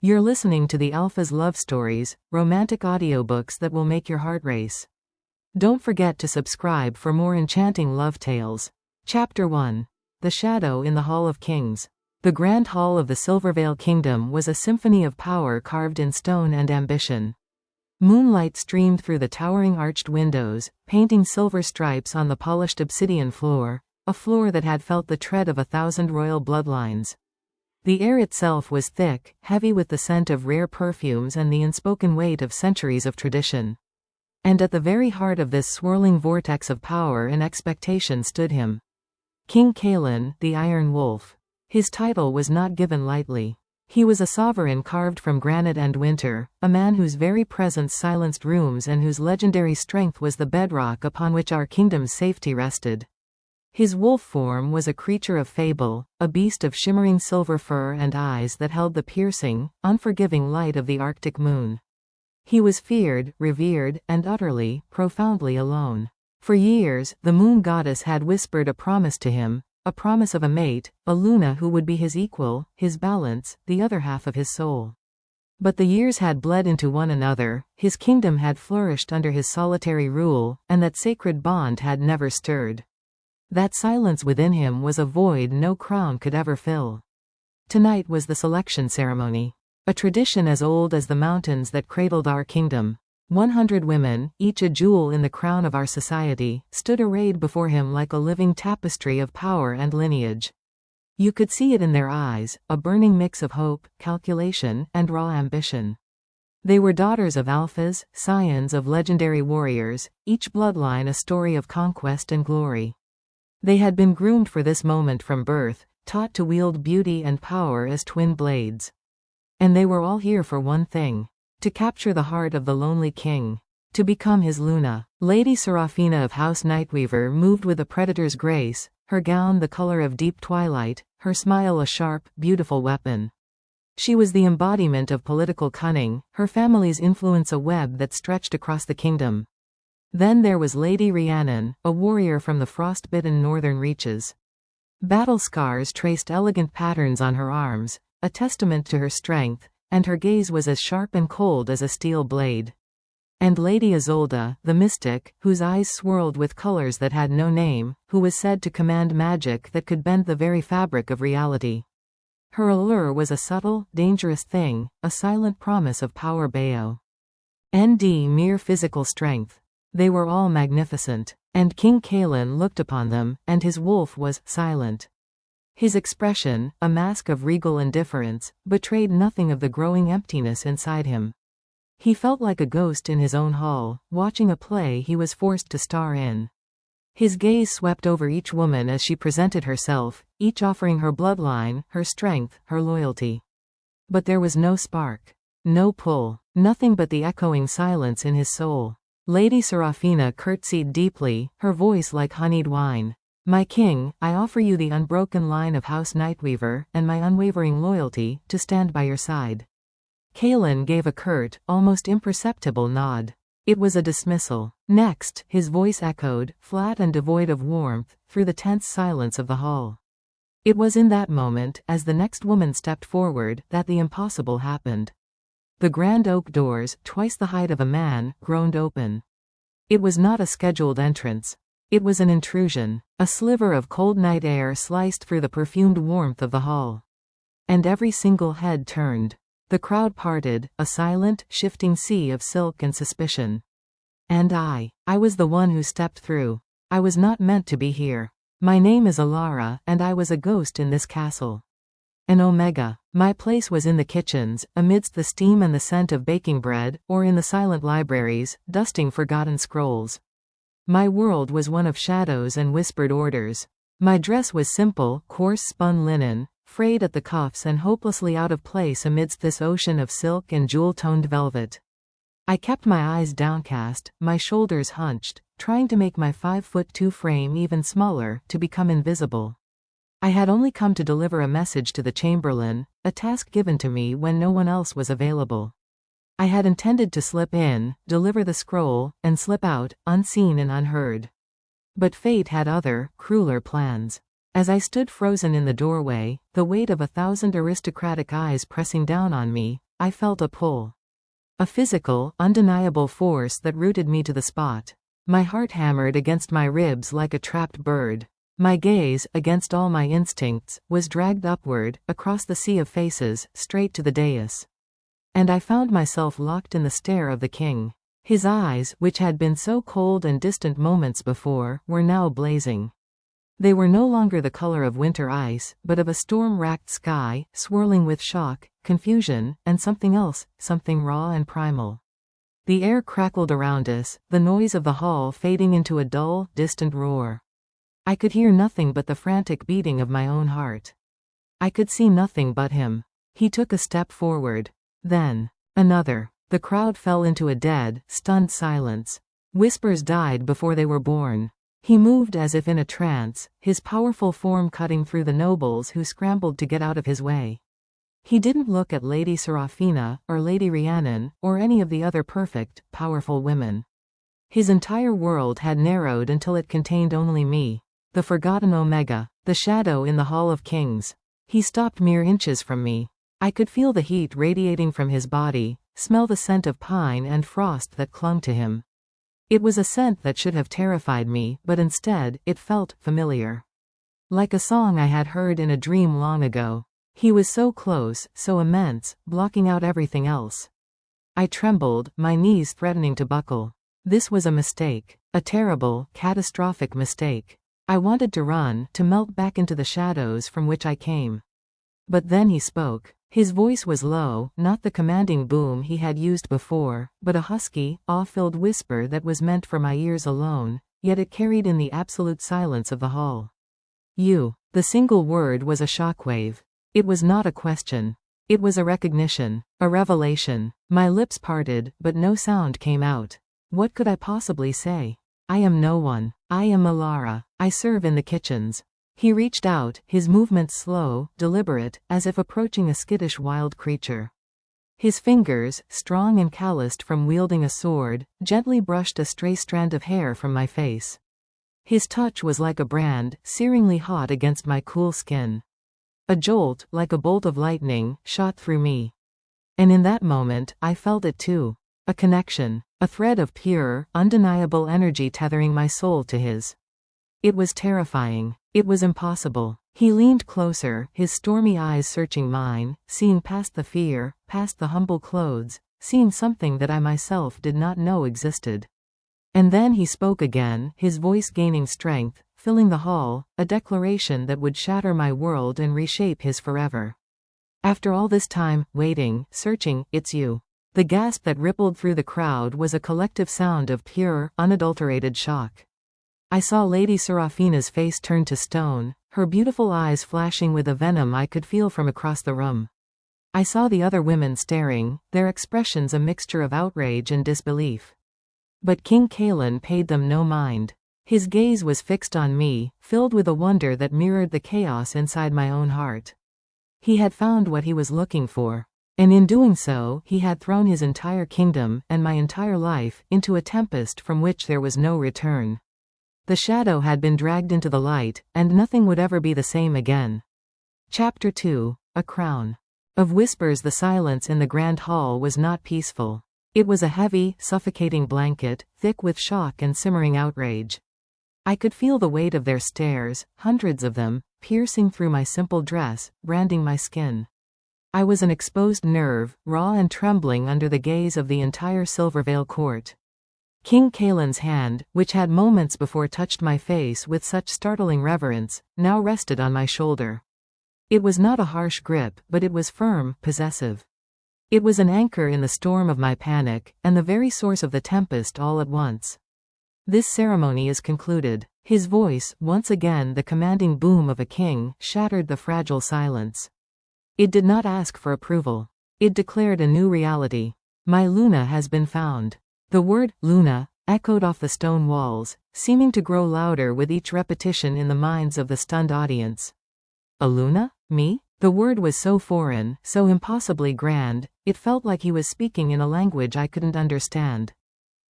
You're listening to the Alpha's Love Stories, romantic audiobooks that will make your heart race. Don't forget to subscribe for more enchanting love tales. Chapter 1. The Shadow in the Hall of Kings. The Grand Hall of the Silvervale Kingdom was a symphony of power carved in stone and ambition. Moonlight streamed through the towering arched windows, painting silver stripes on the polished obsidian floor, a floor that had felt the tread of 1,000 royal bloodlines. The air itself was thick, heavy with the scent of rare perfumes and the unspoken weight of centuries of tradition. And at the very heart of this swirling vortex of power and expectation stood him. King Kaelen, the Iron Wolf. His title was not given lightly. He was a sovereign carved from granite and winter, a man whose very presence silenced rooms and whose legendary strength was the bedrock upon which our kingdom's safety rested. His wolf form was a creature of fable, a beast of shimmering silver fur and eyes that held the piercing, unforgiving light of the Arctic moon. He was feared, revered, and utterly, profoundly alone. For years, the moon goddess had whispered a promise to him, a promise of a mate, a Luna who would be his equal, his balance, the other half of his soul. But the years had bled into one another, his kingdom had flourished under his solitary rule, and that sacred bond had never stirred. That silence within him was a void no crown could ever fill. Tonight was the selection ceremony. A tradition as old as the mountains that cradled our kingdom. 100 women, each a jewel in the crown of our society, stood arrayed before him like a living tapestry of power and lineage. You could see it in their eyes, a burning mix of hope, calculation, and raw ambition. They were daughters of alphas, scions of legendary warriors, each bloodline a story of conquest and glory. They had been groomed for this moment from birth, taught to wield beauty and power as twin blades. And they were all here for one thing: to capture the heart of the lonely king, to become his Luna. Lady Seraphina of House Nightweaver moved with a predator's grace, her gown the color of deep twilight, her smile a sharp, beautiful weapon. She was the embodiment of political cunning, her family's influence a web that stretched across the kingdom. Then there was Lady Rhiannon, a warrior from the frost-bitten northern reaches. Battle scars traced elegant patterns on her arms, a testament to her strength, and her gaze was as sharp and cold as a steel blade. And Lady Isolde, the mystic, whose eyes swirled with colors that had no name, who was said to command magic that could bend the very fabric of reality. Her allure was a subtle, dangerous thing, a silent promise of power mere physical strength. They were all magnificent, and King Kaelen looked upon them, and his wolf was silent. His expression, a mask of regal indifference, betrayed nothing of the growing emptiness inside him. He felt like a ghost in his own hall, watching a play he was forced to star in. His gaze swept over each woman as she presented herself, each offering her bloodline, her strength, her loyalty. But there was no spark, no pull, nothing but the echoing silence in his soul. Lady Seraphina curtsied deeply, her voice like honeyed wine. "My king, I offer you the unbroken line of House Nightweaver, and my unwavering loyalty, to stand by your side." Kaelen gave a curt, almost imperceptible nod. It was a dismissal. Next, his voice echoed, flat and devoid of warmth, through the tense silence of the hall. It was in that moment, as the next woman stepped forward, that the impossible happened. The grand oak doors, twice the height of a man, groaned open. It was not a scheduled entrance. It was an intrusion. A sliver of cold night air sliced through the perfumed warmth of the hall. And every single head turned. The crowd parted, a silent, shifting sea of silk and suspicion. And I was the one who stepped through. I was not meant to be here. My name is Elara, and I was a ghost in this castle. An Omega. My place was in the kitchens, amidst the steam and the scent of baking bread, or in the silent libraries, dusting forgotten scrolls. My world was one of shadows and whispered orders. My dress was simple, coarse spun linen, frayed at the cuffs and hopelessly out of place amidst this ocean of silk and jewel-toned velvet. I kept my eyes downcast, my shoulders hunched, trying to make my 5'2" frame even smaller, to become invisible. I had only come to deliver a message to the Chamberlain, a task given to me when no one else was available. I had intended to slip in, deliver the scroll, and slip out, unseen and unheard. But fate had other, crueler plans. As I stood frozen in the doorway, the weight of 1,000 aristocratic eyes pressing down on me, I felt a pull. A physical, undeniable force that rooted me to the spot. My heart hammered against my ribs like a trapped bird. My gaze, against all my instincts, was dragged upward, across the sea of faces, straight to the dais. And I found myself locked in the stare of the king. His eyes, which had been so cold and distant moments before, were now blazing. They were no longer the color of winter ice, but of a storm-racked sky, swirling with shock, confusion, and something else, something raw and primal. The air crackled around us, the noise of the hall fading into a dull, distant roar. I could hear nothing but the frantic beating of my own heart. I could see nothing but him. He took a step forward. Then, another. The crowd fell into a dead, stunned silence. Whispers died before they were born. He moved as if in a trance, his powerful form cutting through the nobles who scrambled to get out of his way. He didn't look at Lady Seraphina, or Lady Rhiannon, or any of the other perfect, powerful women. His entire world had narrowed until it contained only me, the forgotten Omega, the shadow in the Hall of Kings. He stopped mere inches from me. I could feel the heat radiating from his body, smell the scent of pine and frost that clung to him. It was a scent that should have terrified me, but instead, it felt familiar. Like a song I had heard in a dream long ago. He was so close, so immense, blocking out everything else. I trembled, my knees threatening to buckle. This was a mistake. A terrible, catastrophic mistake. I wanted to run, to melt back into the shadows from which I came. But then he spoke. His voice was low, not the commanding boom he had used before, but a husky, awe-filled whisper that was meant for my ears alone, yet it carried in the absolute silence of the hall. You. The single word was a shockwave. It was not a question. It was a recognition, a revelation. My lips parted, but no sound came out. What could I possibly say? I am no one. I am Elara. I serve in the kitchens. He reached out, his movements slow, deliberate, as if approaching a skittish wild creature. His fingers, strong and calloused from wielding a sword, gently brushed a stray strand of hair from my face. His touch was like a brand, searingly hot against my cool skin. A jolt, like a bolt of lightning, shot through me. And in that moment, I felt it too. A connection, a thread of pure, undeniable energy tethering my soul to his. It was terrifying. It was impossible. He leaned closer, his stormy eyes searching mine, seeing past the fear, past the humble clothes, seeing something that I myself did not know existed. And then he spoke again, his voice gaining strength, filling the hall, a declaration that would shatter my world and reshape his forever. After all this time, waiting, searching, it's you. The gasp that rippled through the crowd was a collective sound of pure, unadulterated shock. I saw Lady Seraphina's face turn to stone, her beautiful eyes flashing with a venom I could feel from across the room. I saw the other women staring, their expressions a mixture of outrage and disbelief. But King Kaelen paid them no mind. His gaze was fixed on me, filled with a wonder that mirrored the chaos inside my own heart. He had found what he was looking for. And in doing so, he had thrown his entire kingdom, and my entire life, into a tempest from which there was no return. The shadow had been dragged into the light, and nothing would ever be the same again. Chapter 2. A Crown. Of whispers, the silence in the grand hall was not peaceful. It was a heavy, suffocating blanket, thick with shock and simmering outrage. I could feel the weight of their stares, hundreds of them, piercing through my simple dress, branding my skin. I was an exposed nerve, raw and trembling under the gaze of the entire Silvervale court. King Kaelen's hand, which had moments before touched my face with such startling reverence, now rested on my shoulder. It was not a harsh grip, but it was firm, possessive. It was an anchor in the storm of my panic, and the very source of the tempest all at once. This ceremony is concluded. His voice, once again the commanding boom of a king, shattered the fragile silence. It did not ask for approval. It declared a new reality. My Luna has been found. The word, Luna, echoed off the stone walls, seeming to grow louder with each repetition in the minds of the stunned audience. A Luna? Me? The word was so foreign, so impossibly grand, it felt like he was speaking in a language I couldn't understand.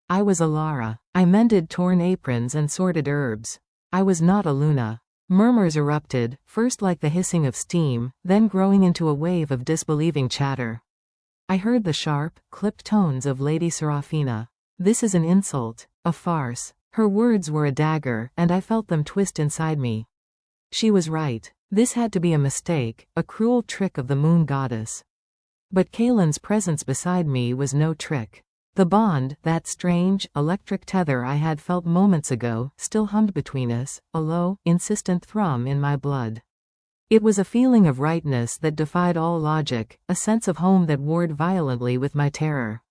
I was Elara. I mended torn aprons and sorted herbs. I was not a Luna. Murmurs erupted, first like the hissing of steam, then growing into a wave of disbelieving chatter. I heard the sharp, clipped tones of Lady Serafina. This is an insult, a farce. Her words were a dagger, and I felt them twist inside me. She was right. This had to be a mistake, a cruel trick of the moon goddess. But Kaelen's presence beside me was no trick. The bond, that strange, electric tether I had felt moments ago, still hummed between us, a low, insistent thrum in my blood. It was a feeling of rightness that defied all logic, a sense of home that warred violently with my terror.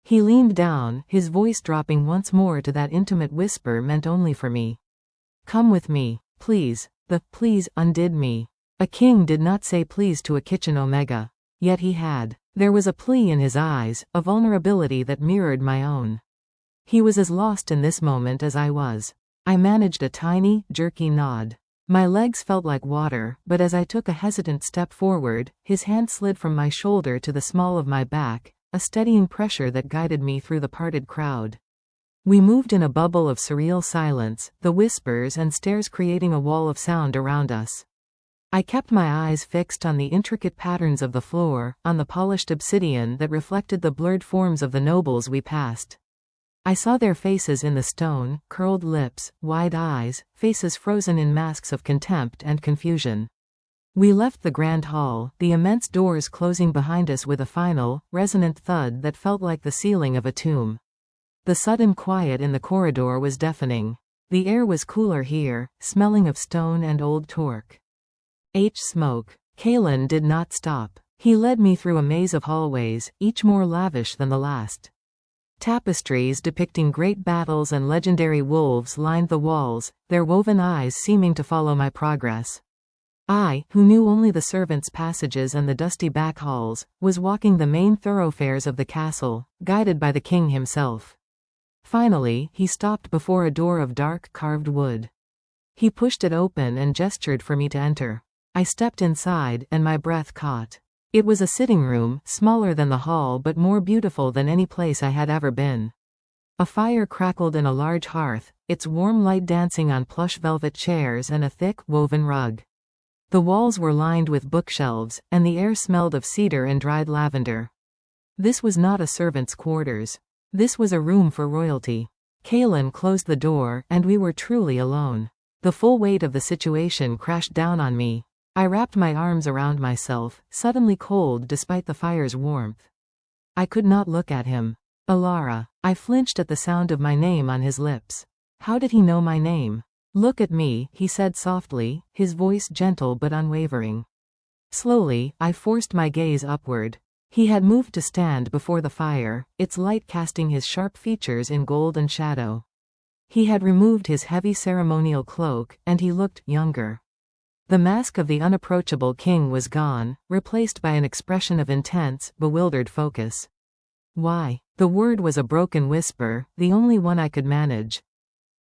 He leaned down, his voice dropping once more to that intimate whisper meant only for me. Come with me, please. The please undid me. A king did not say please to a kitchen omega. Yet he had. There was a plea in his eyes, a vulnerability that mirrored my own. He was as lost in this moment as I was. I managed a tiny, jerky nod. My legs felt like water, but as I took a hesitant step forward, his hand slid from my shoulder to the small of my back, a steadying pressure that guided me through the parted crowd. We moved in a bubble of surreal silence, the whispers and stares creating a wall of sound around us. I kept my eyes fixed on the intricate patterns of the floor, on the polished obsidian that reflected the blurred forms of the nobles we passed. I saw their faces in the stone, curled lips, wide eyes, faces frozen in masks of contempt and confusion. We left the grand hall, the immense doors closing behind us with a final, resonant thud that felt like the ceiling of a tomb. The sudden quiet in the corridor was deafening. The air was cooler here, smelling of stone and old torque. Smoke. Kaelen did not stop. He led me through a maze of hallways, each more lavish than the last. Tapestries depicting great battles and legendary wolves lined the walls, their woven eyes seeming to follow my progress. I, who knew only the servants' passages and the dusty back halls, was walking the main thoroughfares of the castle, guided by the king himself. Finally, he stopped before a door of dark, carved wood. He pushed it open and gestured for me to enter. I stepped inside, and my breath caught. It was a sitting room, smaller than the hall but more beautiful than any place I had ever been. A fire crackled in a large hearth, its warm light dancing on plush velvet chairs and a thick, woven rug. The walls were lined with bookshelves, and the air smelled of cedar and dried lavender. This was not a servant's quarters. This was a room for royalty. Kaelen closed the door, and we were truly alone. The full weight of the situation crashed down on me. I wrapped my arms around myself, suddenly cold despite the fire's warmth. I could not look at him. Elara. I flinched at the sound of my name on his lips. How did he know my name? Look at me, he said softly, his voice gentle but unwavering. Slowly, I forced my gaze upward. He had moved to stand before the fire, its light casting his sharp features in golden shadow. He had removed his heavy ceremonial cloak, and he looked younger. The mask of the unapproachable king was gone, replaced by an expression of intense, bewildered focus. Why? The word was a broken whisper, the only one I could manage.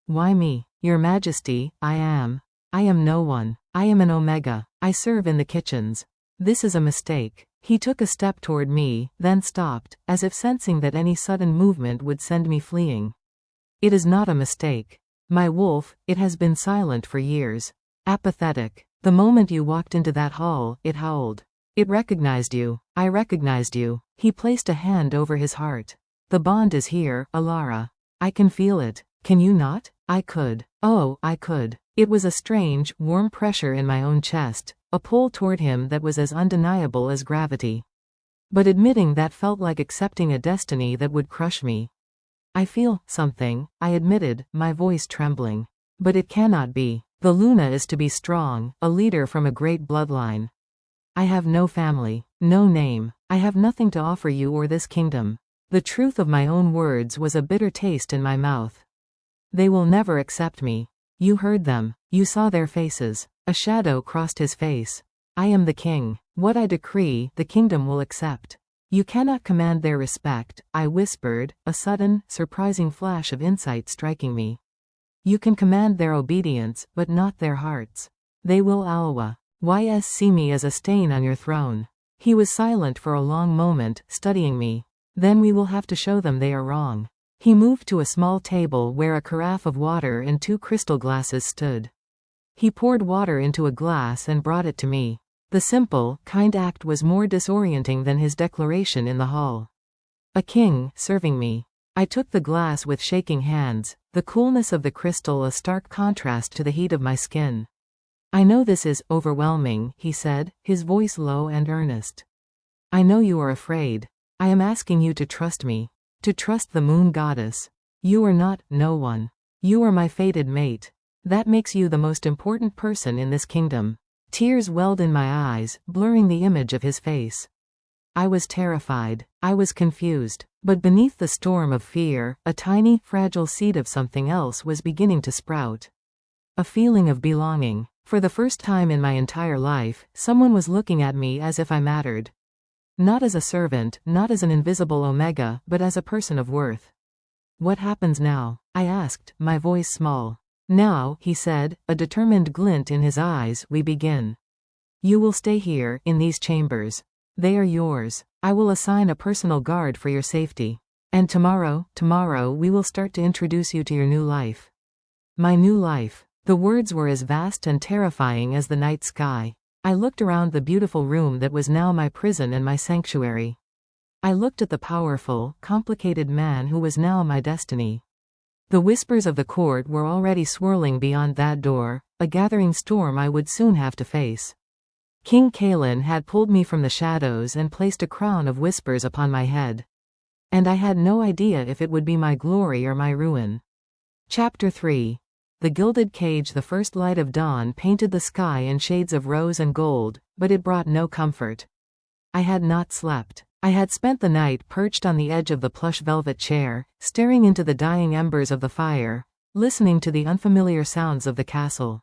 Why me? Your Majesty, I am no one. I am an Omega. I serve in the kitchens. This is a mistake. He took a step toward me, then stopped, as if sensing that any sudden movement would send me fleeing. It is not a mistake. My wolf, it has been silent for years. Apathetic. The moment you walked into that hall, it howled. It recognized you. I recognized you. He placed a hand over his heart. The bond is here, Elara. I can feel it. Can you not? I could. Oh, I could. It was a strange, warm pressure in my own chest, a pull toward him that was as undeniable as gravity. But admitting that felt like accepting a destiny that would crush me. I feel something, I admitted, my voice trembling. But it cannot be. The Luna is to be strong, a leader from a great bloodline. I have no family, no name. I have nothing to offer you or this kingdom. The truth of my own words was a bitter taste in my mouth. They will never accept me. You heard them. You saw their faces. A shadow crossed his face. I am the king. What I decree, the kingdom will accept. You cannot command their respect, I whispered, a sudden, surprising flash of insight striking me. You can command their obedience, but not their hearts. They will see me as a stain on your throne. He was silent for a long moment, studying me. Then we will have to show them they are wrong. He moved to a small table where a carafe of water and 2 crystal glasses stood. He poured water into a glass and brought it to me. The simple, kind act was more disorienting than his declaration in the hall. A king, serving me. I took the glass with shaking hands, the coolness of the crystal a stark contrast to the heat of my skin. I know this is overwhelming, he said, his voice low and earnest. I know you are afraid. I am asking you to trust me. To trust the moon goddess. You are not no one. You are my fated mate. That makes you the most important person in this kingdom. Tears welled in my eyes, blurring the image of his face. I was terrified. I was confused. But beneath the storm of fear, a tiny, fragile seed of something else was beginning to sprout. A feeling of belonging. For the first time in my entire life, someone was looking at me as if I mattered. Not as a servant, not as an invisible omega, but as a person of worth. What happens now? I asked, my voice small. Now, he said, a determined glint in his eyes, we begin. You will stay here, in these chambers. They are yours. I will assign a personal guard for your safety. And tomorrow we will start to introduce you to your new life. My new life. The words were as vast and terrifying as the night sky. I looked around the beautiful room that was now my prison and my sanctuary. I looked at the powerful, complicated man who was now my destiny. The whispers of the court were already swirling beyond that door, a gathering storm I would soon have to face. King Kaelen had pulled me from the shadows and placed a crown of whispers upon my head. And I had no idea if it would be my glory or my ruin. Chapter 3. The gilded cage. The first light of dawn painted the sky in shades of rose and gold, but it brought no comfort. I had not slept. I had spent the night perched on the edge of the plush velvet chair, staring into the dying embers of the fire, listening to the unfamiliar sounds of the castle.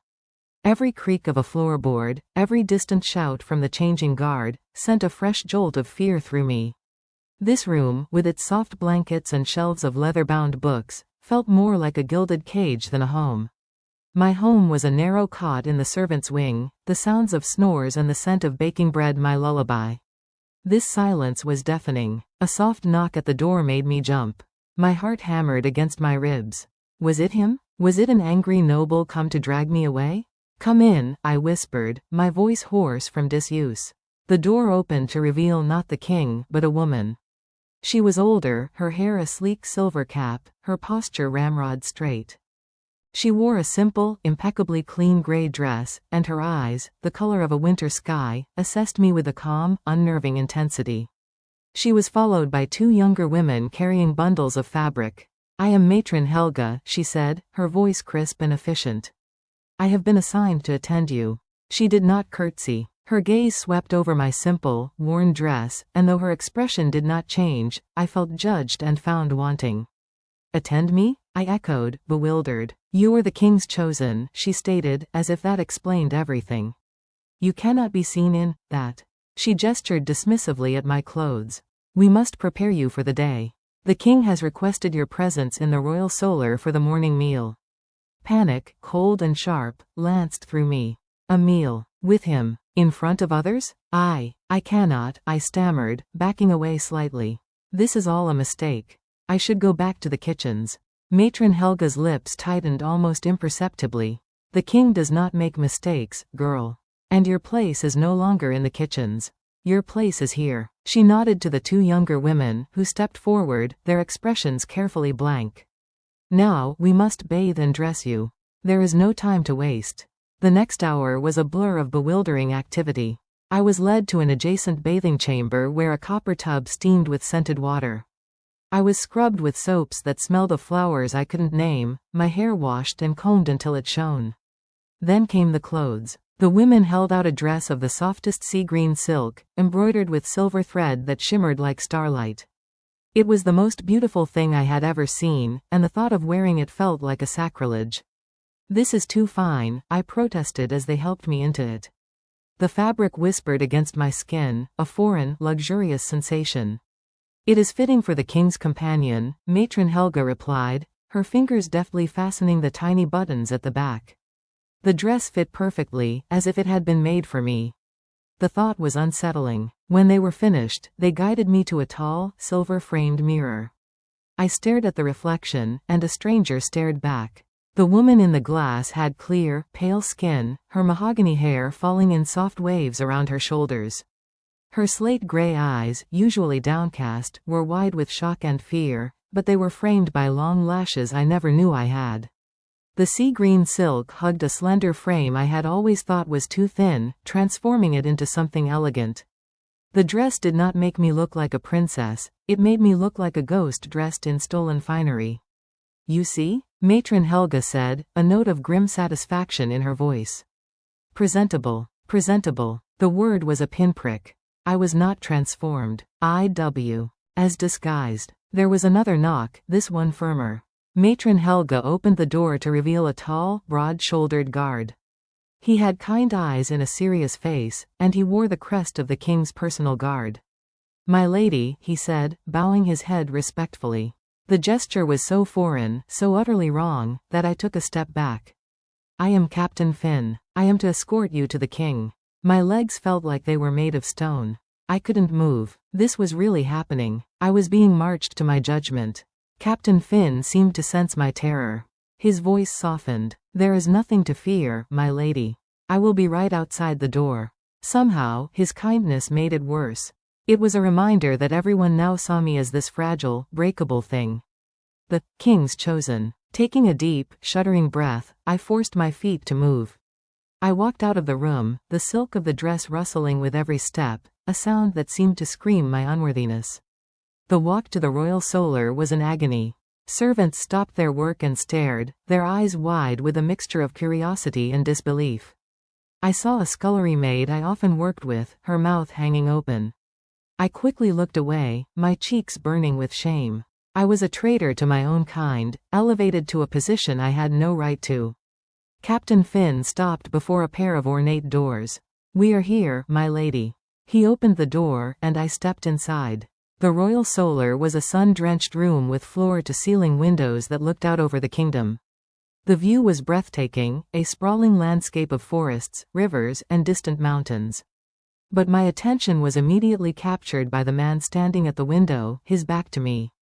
Every creak of a floorboard, every distant shout from the changing guard, sent a fresh jolt of fear through me. This room, with its soft blankets and shelves of leather-bound books, felt more like a gilded cage than a home. My home was a narrow cot in the servants' wing, the sounds of snores and the scent of baking bread my lullaby. This silence was deafening. A soft knock at the door made me jump. My heart hammered against my ribs. Was it him? Was it an angry noble come to drag me away? Come in, I whispered, my voice hoarse from disuse. The door opened to reveal not the king, but a woman. She was older, her hair a sleek silver cap, her posture ramrod straight. She wore a simple, impeccably clean gray dress, and her eyes, the color of a winter sky, assessed me with a calm, unnerving intensity. She was followed by two younger women carrying bundles of fabric. I am Matron Helga, she said, her voice crisp and efficient. I have been assigned to attend you. She did not curtsy. Her gaze swept over my simple, worn dress, and though her expression did not change, I felt judged and found wanting. Attend me? I echoed, bewildered. You are the king's chosen, she stated, as if that explained everything. You cannot be seen in that. She gestured dismissively at my clothes. We must prepare you for the day. The king has requested your presence in the royal solar for the morning meal. Panic, cold and sharp, lanced through me. A meal. With him. In front of others? I cannot, I stammered, backing away slightly. This is all a mistake. I should go back to the kitchens. Matron Helga's lips tightened almost imperceptibly. The king does not make mistakes, girl. And your place is no longer in the kitchens. Your place is here. She nodded to the two younger women, who stepped forward, their expressions carefully blank. Now, we must bathe and dress you. There is no time to waste. The next hour was a blur of bewildering activity. I was led to an adjacent bathing chamber where a copper tub steamed with scented water. I was scrubbed with soaps that smelled of flowers I couldn't name, my hair washed and combed until it shone. Then came the clothes. The women held out a dress of the softest sea green silk, embroidered with silver thread that shimmered like starlight. It was the most beautiful thing I had ever seen, and the thought of wearing it felt like a sacrilege. This is too fine, I protested as they helped me into it. The fabric whispered against my skin, a foreign, luxurious sensation. It is fitting for the king's companion, Matron Helga replied, her fingers deftly fastening the tiny buttons at the back. The dress fit perfectly, as if it had been made for me. The thought was unsettling. When they were finished, they guided me to a tall, silver-framed mirror. I stared at the reflection, and a stranger stared back. The woman in the glass had clear, pale skin, her mahogany hair falling in soft waves around her shoulders. Her slate-gray eyes, usually downcast, were wide with shock and fear, but they were framed by long lashes I never knew I had. The sea-green silk hugged a slender frame I had always thought was too thin, transforming it into something elegant. The dress did not make me look like a princess, it made me look like a ghost dressed in stolen finery. "You see?" Matron Helga said, a note of grim satisfaction in her voice. Presentable. Presentable. The word was a pinprick. I was not transformed. As disguised. There was another knock, this one firmer. Matron Helga opened the door to reveal a tall, broad-shouldered guard. He had kind eyes in a serious face, and he wore the crest of the king's personal guard. "My lady," he said, bowing his head respectfully. The gesture was so foreign, so utterly wrong, that I took a step back. "I am Captain Finn. I am to escort you to the king." My legs felt like they were made of stone. I couldn't move. This was really happening. I was being marched to my judgment. Captain Finn seemed to sense my terror. His voice softened. "There is nothing to fear, my lady. I will be right outside the door." Somehow, his kindness made it worse. It was a reminder that everyone now saw me as this fragile, breakable thing. The king's chosen. Taking a deep, shuddering breath, I forced my feet to move. I walked out of the room, the silk of the dress rustling with every step, a sound that seemed to scream my unworthiness. The walk to the royal solar was an agony. Servants stopped their work and stared, their eyes wide with a mixture of curiosity and disbelief. I saw a scullery maid I often worked with, her mouth hanging open. I quickly looked away, my cheeks burning with shame. I was a traitor to my own kind, elevated to a position I had no right to. Captain Finn stopped before a pair of ornate doors. "We are here, my lady." He opened the door, and I stepped inside. The royal solar was a sun-drenched room with floor-to-ceiling windows that looked out over the kingdom. The view was breathtaking, a sprawling landscape of forests, rivers, and distant mountains. But my attention was immediately captured by the man standing at the window, his back to me.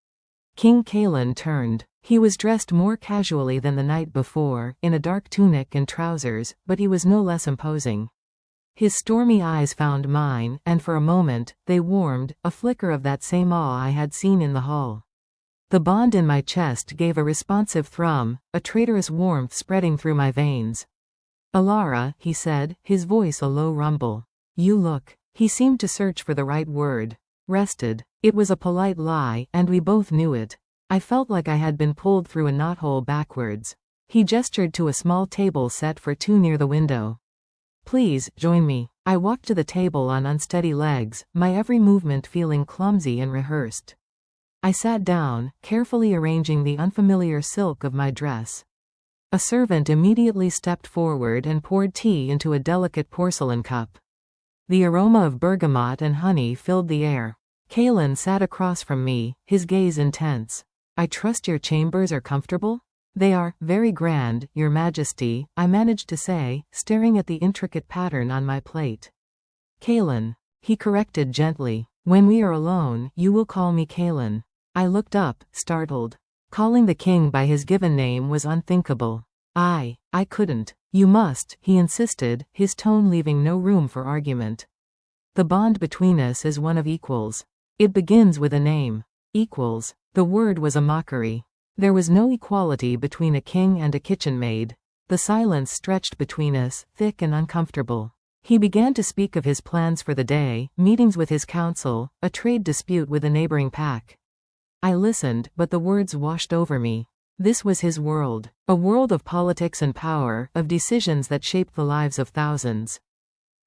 King Kaelen turned. He was dressed more casually than the night before, in a dark tunic and trousers, but he was no less imposing. His stormy eyes found mine, and for a moment, they warmed, a flicker of that same awe I had seen in the hall. The bond in my chest gave a responsive thrum, a traitorous warmth spreading through my veins. "Elara," he said, his voice a low rumble. "You look." He seemed to search for the right word. "Rested." It was a polite lie, and we both knew it. I felt like I had been pulled through a knothole backwards. He gestured to a small table set for two near the window. "Please, join me." I walked to the table on unsteady legs, my every movement feeling clumsy and rehearsed. I sat down, carefully arranging the unfamiliar silk of my dress. A servant immediately stepped forward and poured tea into a delicate porcelain cup. The aroma of bergamot and honey filled the air. Kaelen sat across from me, his gaze intense. "I trust your chambers are comfortable?" "They are, very grand, your majesty," I managed to say, staring at the intricate pattern on my plate. "Kaelen," he corrected gently. "When we are alone, you will call me Kaelen." I looked up, startled. Calling the king by his given name was unthinkable. I couldn't. "You must," he insisted, his tone leaving no room for argument. "The bond between us is one of equals. It begins with a name. Equals." The word was a mockery. There was no equality between a king and a kitchen maid. The silence stretched between us, thick and uncomfortable. He began to speak of his plans for the day, meetings with his council, a trade dispute with a neighboring pack. I listened, but the words washed over me. This was his world. A world of politics and power, of decisions that shaped the lives of thousands.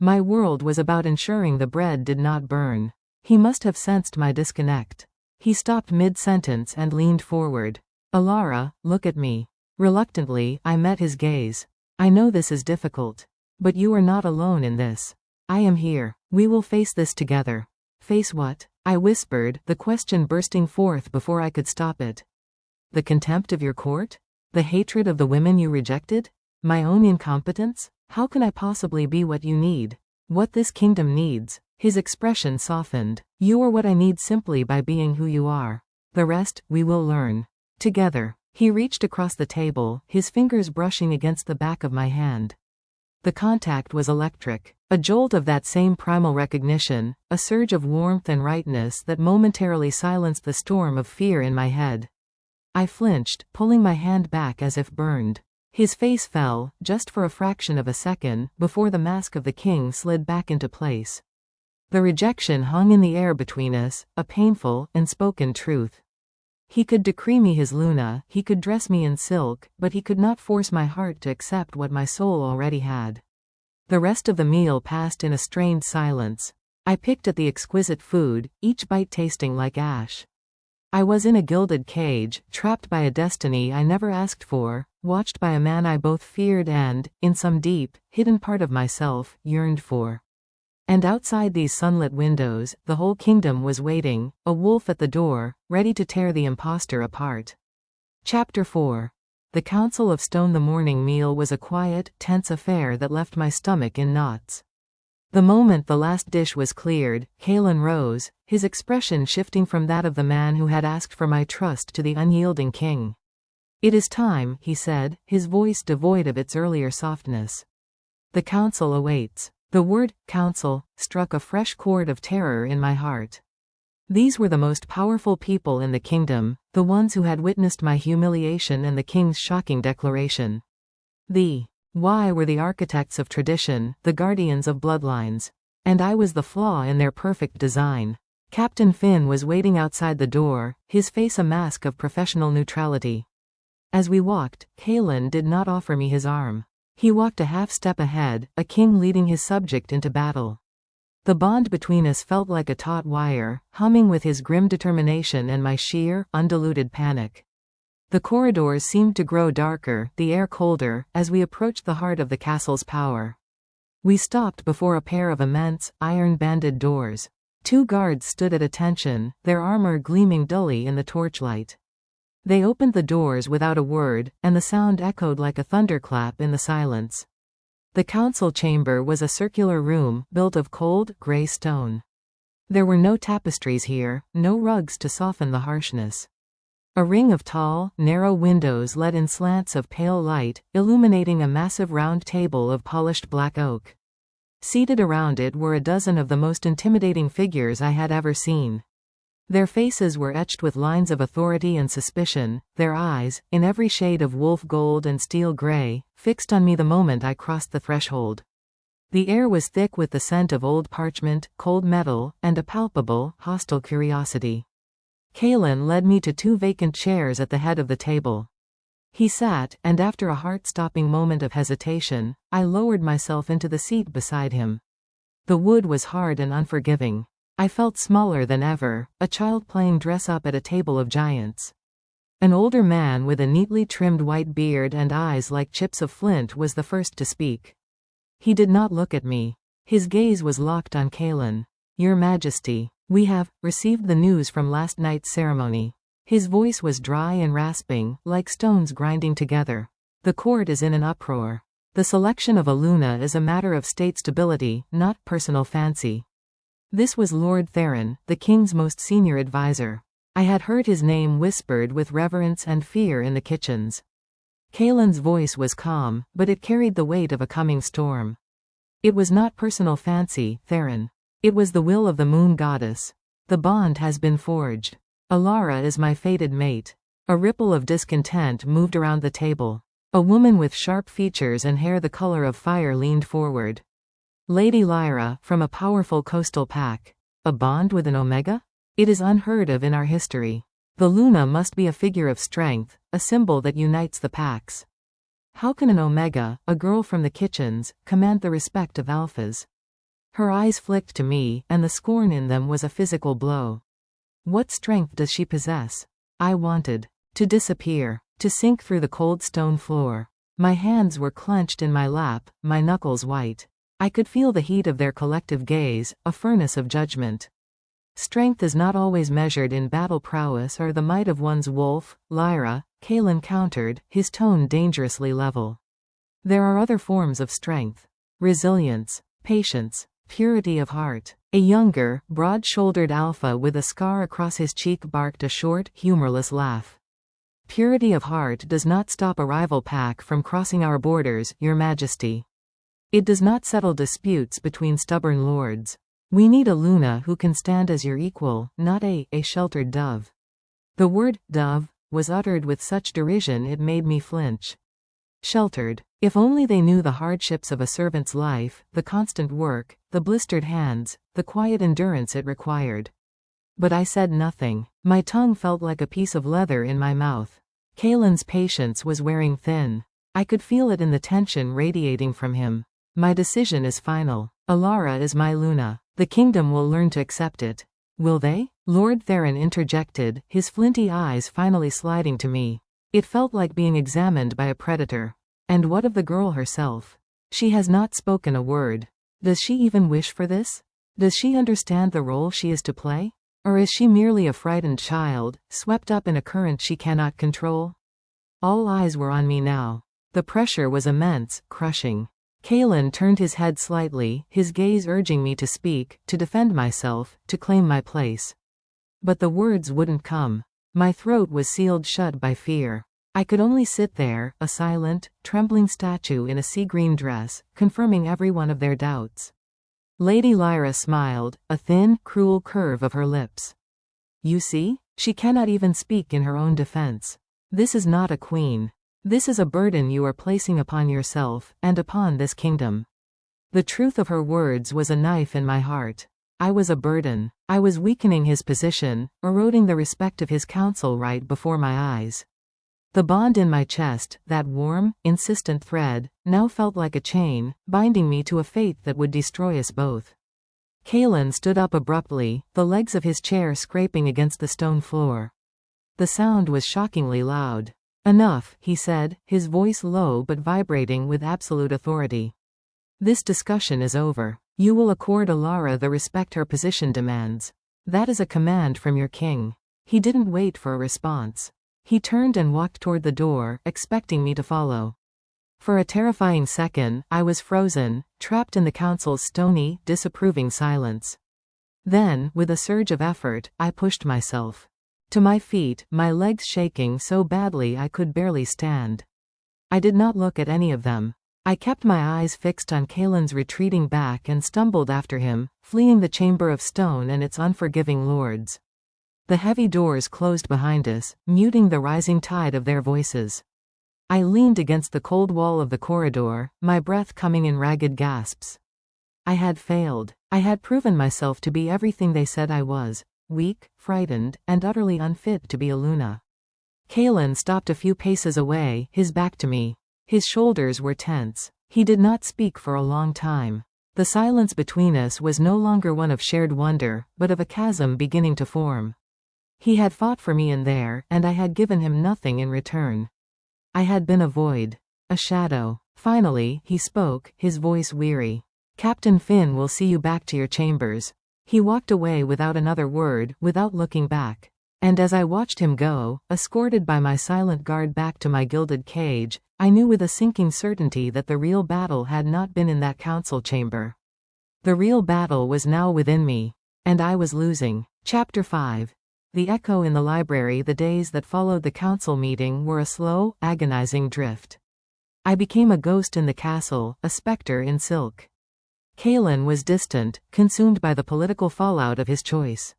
My world was about ensuring the bread did not burn. He must have sensed my disconnect. He stopped mid-sentence and leaned forward. "Elara, look at me." Reluctantly, I met his gaze. "I know this is difficult. But you are not alone in this. I am here. We will face this together." "Face what?" I whispered, the question bursting forth before I could stop it. "The contempt of your court? The hatred of the women you rejected? My own incompetence? How can I possibly be what you need? What this kingdom needs?" His expression softened. "You are what I need simply by being who you are. The rest, we will learn. Together." He reached across the table, his fingers brushing against the back of my hand. The contact was electric. A jolt of that same primal recognition, a surge of warmth and rightness that momentarily silenced the storm of fear in my head. I flinched, pulling my hand back as if burned. His face fell, just for a fraction of a second, before the mask of the king slid back into place. The rejection hung in the air between us, a painful, unspoken truth. He could decree me his Luna, he could dress me in silk, but he could not force my heart to accept what my soul already had. The rest of the meal passed in a strained silence. I picked at the exquisite food, each bite tasting like ash. I was in a gilded cage, trapped by a destiny I never asked for, watched by a man I both feared and, in some deep, hidden part of myself, yearned for. And outside these sunlit windows, the whole kingdom was waiting, a wolf at the door, ready to tear the impostor apart. Chapter 4. The Council of Stone. The morning meal was a quiet, tense affair that left my stomach in knots. The moment the last dish was cleared, Kaelen rose, his expression shifting from that of the man who had asked for my trust to the unyielding king. "It is time," he said, his voice devoid of its earlier softness. "The council awaits." The word, council, struck a fresh chord of terror in my heart. These were the most powerful people in the kingdom, the ones who had witnessed my humiliation and the king's shocking declaration. Why were the architects of tradition, the guardians of bloodlines. And I was the flaw in their perfect design. Captain Finn was waiting outside the door, his face a mask of professional neutrality. As we walked, Kaelen did not offer me his arm. He walked a half-step ahead, a king leading his subject into battle. The bond between us felt like a taut wire, humming with his grim determination and my sheer, undiluted panic. The corridors seemed to grow darker, the air colder, as we approached the heart of the castle's power. We stopped before a pair of immense, iron-banded doors. 2 guards stood at attention, their armor gleaming dully in the torchlight. They opened the doors without a word, and the sound echoed like a thunderclap in the silence. The council chamber was a circular room, built of cold, gray stone. There were no tapestries here, no rugs to soften the harshness. A ring of tall, narrow windows let in slants of pale light, illuminating a massive round table of polished black oak. Seated around it were a dozen of the most intimidating figures I had ever seen. Their faces were etched with lines of authority and suspicion, their eyes, in every shade of wolf gold and steel gray, fixed on me the moment I crossed the threshold. The air was thick with the scent of old parchment, cold metal, and a palpable, hostile curiosity. Kaelen led me to 2 vacant chairs at the head of the table. He sat, and after a heart-stopping moment of hesitation, I lowered myself into the seat beside him. The wood was hard and unforgiving. I felt smaller than ever, a child playing dress-up at a table of giants. An older man with a neatly trimmed white beard and eyes like chips of flint was the first to speak. He did not look at me. His gaze was locked on Kaelen. "Your Majesty, we have received the news from last night's ceremony." His voice was dry and rasping, like stones grinding together. "The court is in an uproar. The selection of a Luna is a matter of state stability, not personal fancy." This was Lord Theron, the king's most senior advisor. I had heard his name whispered with reverence and fear in the kitchens. Kaelen's voice was calm, but it carried the weight of a coming storm. "It was not personal fancy, Theron. It was the will of the moon goddess. The bond has been forged. Elara is my fated mate." A ripple of discontent moved around the table. A woman with sharp features and hair the color of fire leaned forward. "Lady Lyra, from a powerful coastal pack. A bond with an Omega? It is unheard of in our history. The Luna must be a figure of strength, a symbol that unites the packs. How can an Omega, a girl from the kitchens, command the respect of alphas?" Her eyes flicked to me, and the scorn in them was a physical blow. "What strength does she possess?" I wanted to disappear, to sink through the cold stone floor. My hands were clenched in my lap, my knuckles white. I could feel the heat of their collective gaze, a furnace of judgment. "Strength is not always measured in battle prowess or the might of one's wolf, Lyra," Kaelen countered, his tone dangerously level. "There are other forms of strength. Resilience, patience, purity of heart." A younger, broad-shouldered alpha with a scar across his cheek barked a short, humorless laugh. Purity of heart does not stop a rival pack from crossing our borders, Your Majesty. It does not settle disputes between stubborn lords. We need a Luna who can stand as your equal, not a sheltered dove." The word, dove, was uttered with such derision it made me flinch. Sheltered. If only they knew the hardships of a servant's life, the constant work, the blistered hands, the quiet endurance it required. But I said nothing. My tongue felt like a piece of leather in my mouth. Kaelen's patience was wearing thin. I could feel it in the tension radiating from him. My decision is final. Elara is my Luna. The kingdom will learn to accept it. Will they? Lord Theron interjected, his flinty eyes finally sliding to me. It felt like being examined by a predator. And what of the girl herself? She has not spoken a word. Does she even wish for this? Does she understand the role she is to play? Or is she merely a frightened child, swept up in a current she cannot control? All eyes were on me now. The pressure was immense, crushing. Kaelen turned his head slightly, his gaze urging me to speak, to defend myself, to claim my place. But the words wouldn't come. My throat was sealed shut by fear. I could only sit there, a silent, trembling statue in a sea-green dress, confirming every one of their doubts. Lady Lyra smiled, a thin, cruel curve of her lips. "You see? She cannot even speak in her own defense. This is not a queen. This is a burden you are placing upon yourself, and upon this kingdom." The truth of her words was a knife in my heart. I was a burden. I was weakening his position, eroding the respect of his counsel right before my eyes. The bond in my chest, that warm, insistent thread, now felt like a chain, binding me to a fate that would destroy us both. Kaelen stood up abruptly, the legs of his chair scraping against the stone floor. The sound was shockingly loud. "Enough," he said, his voice low but vibrating with absolute authority. "This discussion is over. You will accord Elara the respect her position demands. That is a command from your king." He didn't wait for a response. He turned and walked toward the door, expecting me to follow. For a terrifying second, I was frozen, trapped in the council's stony, disapproving silence. Then, with a surge of effort, I pushed myself to my feet, my legs shaking so badly I could barely stand. I did not look at any of them. I kept my eyes fixed on Kaelen's retreating back and stumbled after him, fleeing the chamber of stone and its unforgiving lords. The heavy doors closed behind us, muting the rising tide of their voices. I leaned against the cold wall of the corridor, my breath coming in ragged gasps. I had failed. I had proven myself to be everything they said I was: weak, frightened, and utterly unfit to be a Luna. Kaelen stopped a few paces away, his back to me. His shoulders were tense. He did not speak for a long time. The silence between us was no longer one of shared wonder, but of a chasm beginning to form. He had fought for me in there, and I had given him nothing in return. I had been a void, a shadow. Finally, he spoke, his voice weary. "Captain Finn will see you back to your chambers." He walked away without another word, without looking back. And as I watched him go, escorted by my silent guard back to my gilded cage, I knew with a sinking certainty that the real battle had not been in that council chamber. The real battle was now within me. And I was losing. Chapter 5. The echo in the library. The days that followed the council meeting were a slow, agonizing drift. I became a ghost in the castle, a specter in silk. Kaelen was distant, consumed by the political fallout of his choice.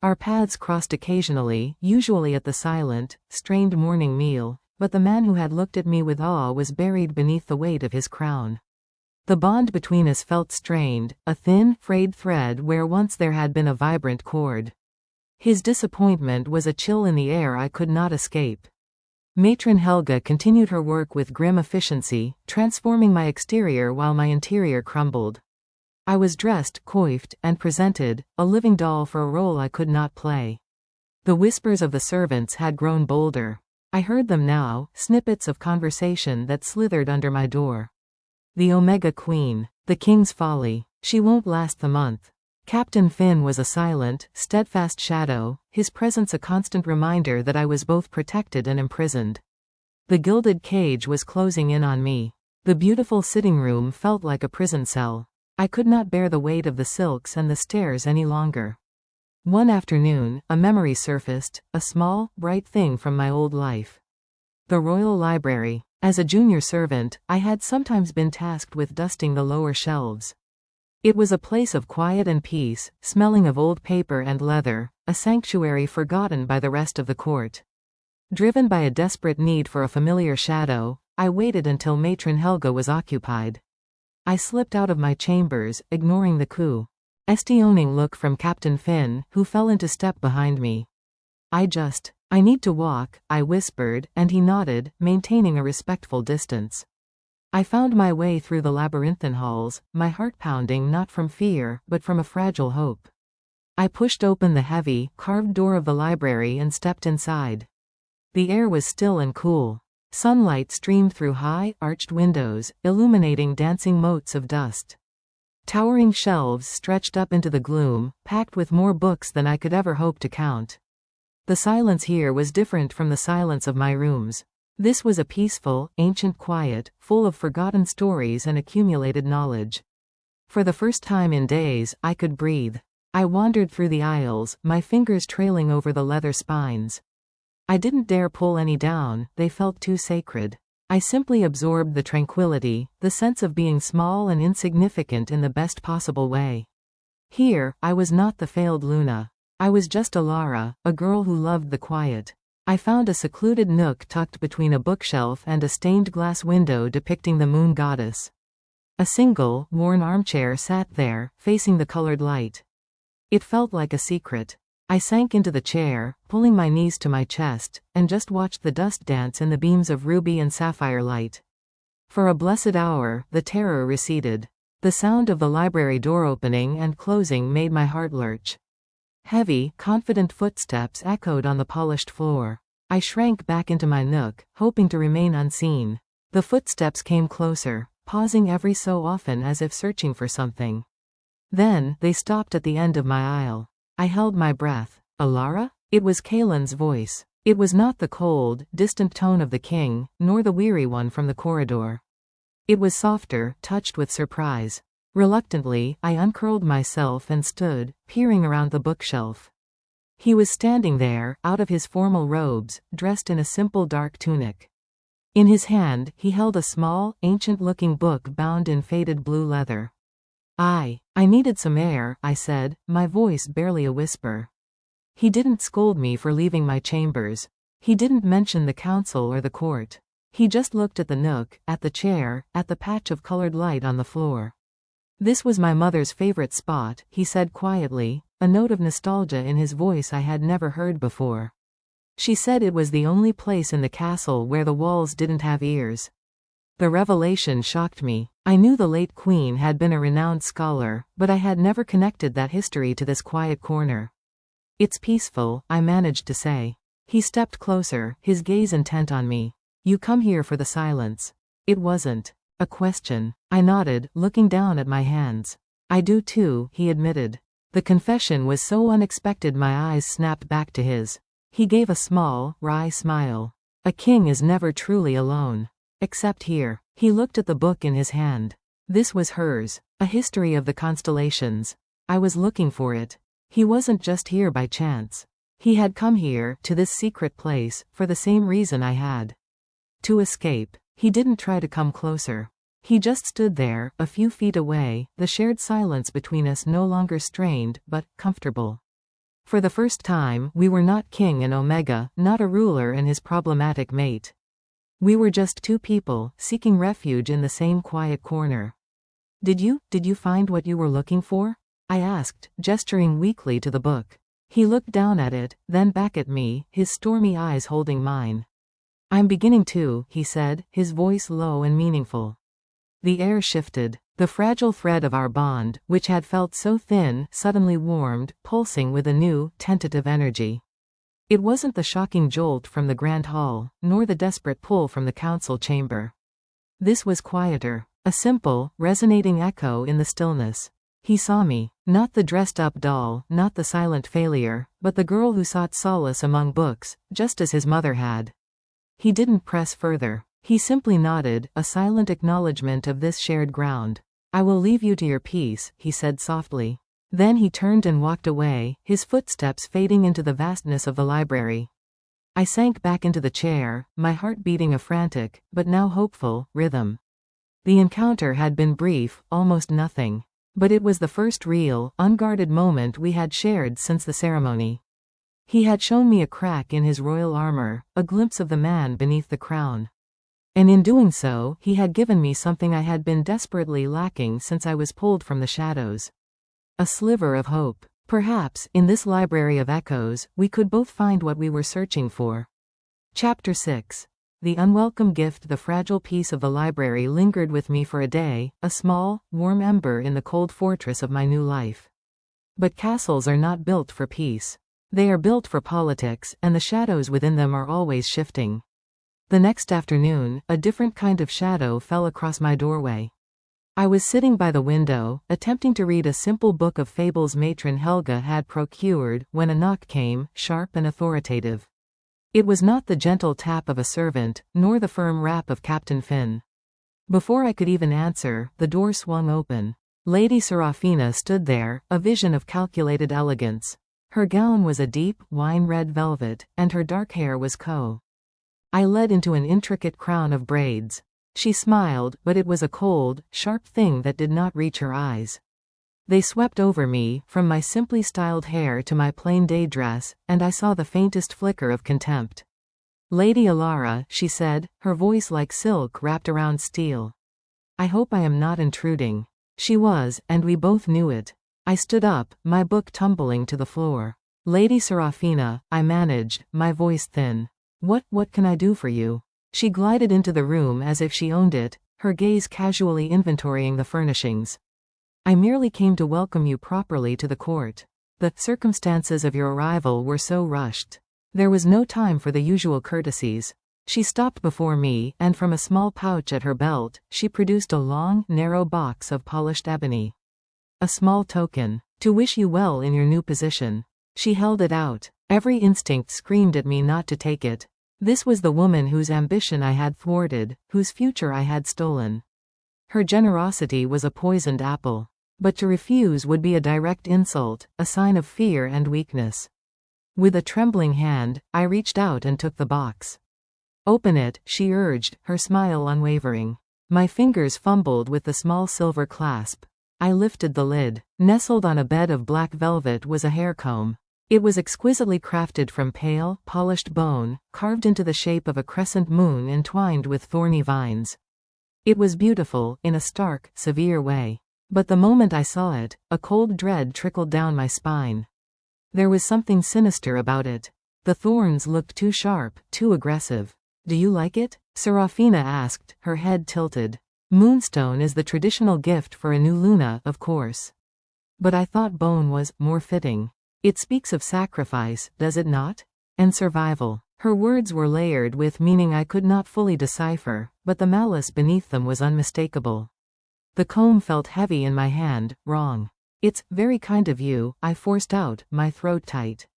Our paths crossed occasionally, usually at the silent, strained morning meal, but the man who had looked at me with awe was buried beneath the weight of his crown. The bond between us felt strained, a thin, frayed thread where once there had been a vibrant cord. His disappointment was a chill in the air I could not escape. Matron Helga continued her work with grim efficiency, transforming my exterior while my interior crumbled. I was dressed, coiffed, and presented, a living doll for a role I could not play. The whispers of the servants had grown bolder. I heard them now, snippets of conversation that slithered under my door. The Omega Queen. The King's Folly. She won't last the month. Captain Finn was a silent, steadfast shadow, his presence a constant reminder that I was both protected and imprisoned. The gilded cage was closing in on me. The beautiful sitting room felt like a prison cell. I could not bear the weight of the silks and the stairs any longer. One afternoon, a memory surfaced, a small, bright thing from my old life. The Royal Library. As a junior servant, I had sometimes been tasked with dusting the lower shelves. It was a place of quiet and peace, smelling of old paper and leather, a sanctuary forgotten by the rest of the court. Driven by a desperate need for a familiar shadow, I waited until Matron Helga was occupied. I slipped out of my chambers, ignoring the questioning look from Captain Finn, who fell into step behind me. I need to walk, I whispered, and he nodded, maintaining a respectful distance. I found my way through the labyrinthine halls, my heart pounding not from fear, but from a fragile hope. I pushed open the heavy, carved door of the library and stepped inside. The air was still and cool. Sunlight streamed through high, arched windows, illuminating dancing motes of dust. Towering shelves stretched up into the gloom, packed with more books than I could ever hope to count. The silence here was different from the silence of my rooms. This was a peaceful, ancient quiet, full of forgotten stories and accumulated knowledge. For the first time in days, I could breathe. I wandered through the aisles, my fingers trailing over the leather spines. I didn't dare pull any down, they felt too sacred. I simply absorbed the tranquility, the sense of being small and insignificant in the best possible way. Here, I was not the failed Luna. I was just Elara, a girl who loved the quiet. I found a secluded nook tucked between a bookshelf and a stained glass window depicting the moon goddess. A single, worn armchair sat there, facing the colored light. It felt like a secret. I sank into the chair, pulling my knees to my chest, and just watched the dust dance in the beams of ruby and sapphire light. For a blessed hour, the terror receded. The sound of the library door opening and closing made my heart lurch. Heavy, confident footsteps echoed on the polished floor. I shrank back into my nook, hoping to remain unseen. The footsteps came closer, pausing every so often as if searching for something. Then, they stopped at the end of my aisle. I held my breath. Elara? It was Kaelen's voice. It was not the cold, distant tone of the king, nor the weary one from the corridor. It was softer, touched with surprise. Reluctantly, I uncurled myself and stood, peering around the bookshelf. He was standing there, out of his formal robes, dressed in a simple dark tunic. In his hand, he held a small, ancient-looking book bound in faded blue leather. I needed some air, I said, my voice barely a whisper. He didn't scold me for leaving my chambers. He didn't mention the council or the court. He just looked at the nook, at the chair, at the patch of colored light on the floor. This was my mother's favorite spot, he said quietly, a note of nostalgia in his voice I had never heard before. She said it was the only place in the castle where the walls didn't have ears. The revelation shocked me. I knew the late queen had been a renowned scholar, but I had never connected that history to this quiet corner. It's peaceful, I managed to say. He stepped closer, his gaze intent on me. You come here for the silence. It wasn't a question. I nodded, looking down at my hands. I do too, he admitted. The confession was so unexpected my eyes snapped back to his. He gave a small, wry smile. A king is never truly alone. Except here. He looked at the book in his hand. This was hers. A history of the constellations. I was looking for it. He wasn't just here by chance. He had come here, to this secret place, for the same reason I had. To escape. He didn't try to come closer. He just stood there, a few feet away, the shared silence between us no longer strained, but comfortable. For the first time, we were not King and Omega, not a ruler and his problematic mate. We were just two people, seeking refuge in the same quiet corner. Did you find what you were looking for? I asked, gesturing weakly to the book. He looked down at it, then back at me, his stormy eyes holding mine. I'm beginning to, he said, his voice low and meaningful. The air shifted. The fragile thread of our bond, which had felt so thin, suddenly warmed, pulsing with a new, tentative energy. It wasn't the shocking jolt from the grand hall, nor the desperate pull from the council chamber. This was quieter, a simple, resonating echo in the stillness. He saw me, not the dressed-up doll, not the silent failure, but the girl who sought solace among books, just as his mother had. He didn't press further. He simply nodded, a silent acknowledgement of this shared ground. I will leave you to your peace, he said softly. Then he turned and walked away, his footsteps fading into the vastness of the library. I sank back into the chair, my heart beating a frantic, but now hopeful, rhythm. The encounter had been brief, almost nothing. But it was the first real, unguarded moment we had shared since the ceremony. He had shown me a crack in his royal armor, a glimpse of the man beneath the crown. And in doing so, he had given me something I had been desperately lacking since I was pulled from the shadows. A sliver of hope. Perhaps, in this library of echoes, we could both find what we were searching for. Chapter 6. The unwelcome gift. The fragile piece of the library lingered with me for a day, a small, warm ember in the cold fortress of my new life. But castles are not built for peace. They are built for politics, and the shadows within them are always shifting. The next afternoon, a different kind of shadow fell across my doorway. I was sitting by the window, attempting to read a simple book of fables matron Helga had procured, when a knock came, sharp and authoritative. It was not the gentle tap of a servant, nor the firm rap of Captain Finn. Before I could even answer, the door swung open. Lady Serafina stood there, a vision of calculated elegance. Her gown was a deep, wine-red velvet, and her dark hair was I led into an intricate crown of braids. She smiled, but it was a cold, sharp thing that did not reach her eyes. They swept over me, from my simply styled hair to my plain day dress, and I saw the faintest flicker of contempt. "Lady Elara," she said, her voice like silk wrapped around steel. "I hope I am not intruding." She was, and we both knew it. I stood up, my book tumbling to the floor. "Lady Serafina," I managed, my voice thin. What can I do for you?" She glided into the room as if she owned it, her gaze casually inventorying the furnishings. "I merely came to welcome you properly to the court. The circumstances of your arrival were so rushed. There was no time for the usual courtesies." She stopped before me, and from a small pouch at her belt, she produced a long, narrow box of polished ebony. "A small token. To wish you well in your new position." She held it out. Every instinct screamed at me not to take it. This was the woman whose ambition I had thwarted, whose future I had stolen. Her generosity was a poisoned apple. But to refuse would be a direct insult, a sign of fear and weakness. With a trembling hand, I reached out and took the box. "Open it," she urged, her smile unwavering. My fingers fumbled with the small silver clasp. I lifted the lid. Nestled on a bed of black velvet was a hair comb. It was exquisitely crafted from pale, polished bone, carved into the shape of a crescent moon entwined with thorny vines. It was beautiful, in a stark, severe way. But the moment I saw it, a cold dread trickled down my spine. There was something sinister about it. The thorns looked too sharp, too aggressive. "Do you like it?" Serafina asked, her head tilted. "Moonstone is the traditional gift for a new Luna, of course. But I thought bone was more fitting. It speaks of sacrifice, does it not? And survival." Her words were layered with meaning I could not fully decipher, but the malice beneath them was unmistakable. The comb felt heavy in my hand. "Wrong." "It's very kind of you," I forced out, my throat tight.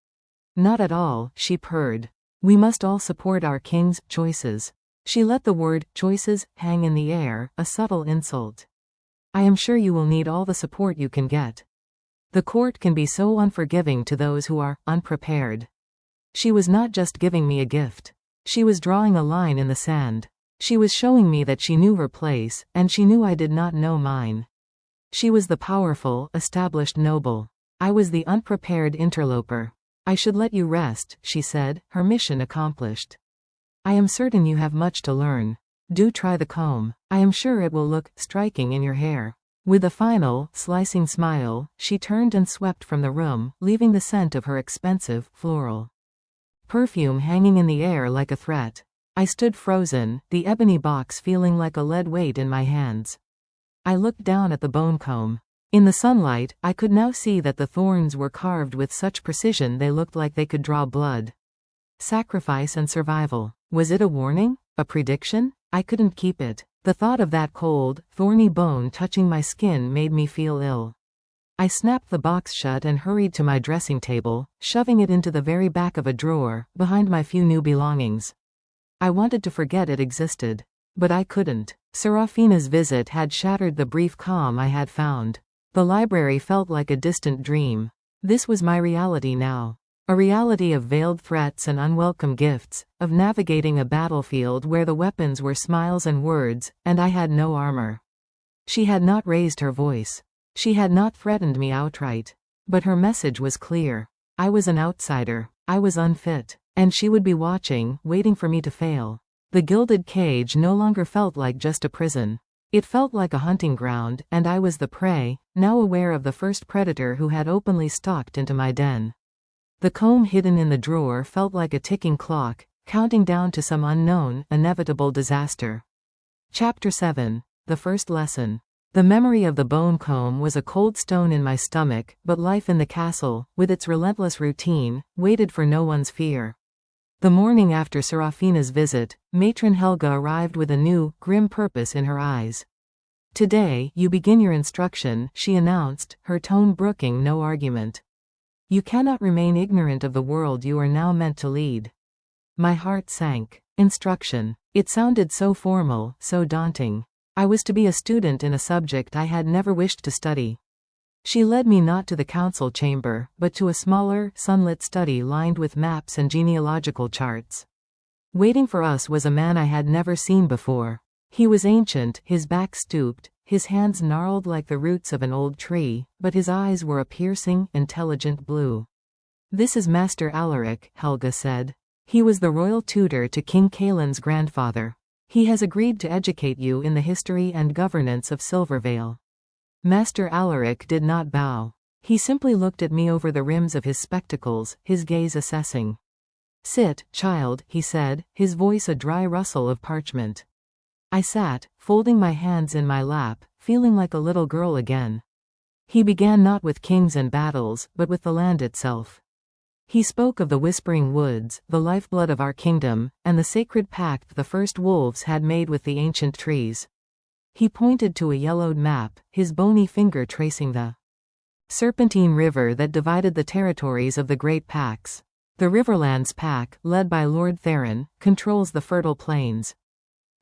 "Not at all," she purred. "We must all support our king's choices." She let the word choices hang in the air, a subtle insult. "I am sure you will need all the support you can get. The court can be so unforgiving to those who are unprepared." She was not just giving me a gift. She was drawing a line in the sand. She was showing me that she knew her place, and she knew I did not know mine. She was the powerful, established noble. I was the unprepared interloper. "I should let you rest," she said, her mission accomplished. "I am certain you have much to learn. Do try the comb. I am sure it will look striking in your hair." With a final, slicing smile, she turned and swept from the room, leaving the scent of her expensive, floral perfume hanging in the air like a threat. I stood frozen, the ebony box feeling like a lead weight in my hands. I looked down at the bone comb. In the sunlight, I could now see that the thorns were carved with such precision they looked like they could draw blood. Sacrifice and survival. Was it a warning? A prediction? I couldn't keep it. The thought of that cold, thorny bone touching my skin made me feel ill. I snapped the box shut and hurried to my dressing table, shoving it into the very back of a drawer, behind my few new belongings. I wanted to forget it existed. But I couldn't. Serafina's visit had shattered the brief calm I had found. The library felt like a distant dream. This was my reality now. A reality of veiled threats and unwelcome gifts, of navigating a battlefield where the weapons were smiles and words, and I had no armor. She had not raised her voice. She had not threatened me outright. But her message was clear. I was an outsider. I was unfit. And she would be watching, waiting for me to fail. The gilded cage no longer felt like just a prison. It felt like a hunting ground, and I was the prey, now aware of the first predator who had openly stalked into my den. The comb hidden in the drawer felt like a ticking clock, counting down to some unknown, inevitable disaster. Chapter 7. The First Lesson. The memory of the bone comb was a cold stone in my stomach, but life in the castle, with its relentless routine, waited for no one's fear. The morning after Serafina's visit, Matron Helga arrived with a new, grim purpose in her eyes. "Today, you begin your instruction," she announced, her tone brooking no argument. "You cannot remain ignorant of the world you are now meant to lead." My heart sank. Instruction. It sounded so formal, so daunting. I was to be a student in a subject I had never wished to study. She led me not to the council chamber, but to a smaller, sunlit study lined with maps and genealogical charts. Waiting for us was a man I had never seen before. He was ancient, his back stooped, his hands gnarled like the roots of an old tree, but his eyes were a piercing, intelligent blue. "This is Master Alaric," Helga said. "He was the royal tutor to King Kaelen's grandfather. He has agreed to educate you in the history and governance of Silvervale." Master Alaric did not bow. He simply looked at me over the rims of his spectacles, his gaze assessing. "Sit, child," he said, his voice a dry rustle of parchment. I sat, folding my hands in my lap, feeling like a little girl again. He began not with kings and battles, but with the land itself. He spoke of the whispering woods, the lifeblood of our kingdom, and the sacred pact the first wolves had made with the ancient trees. He pointed to a yellowed map, his bony finger tracing the serpentine river that divided the territories of the great packs. The Riverlands pack, led by Lord Theron, controls the fertile plains.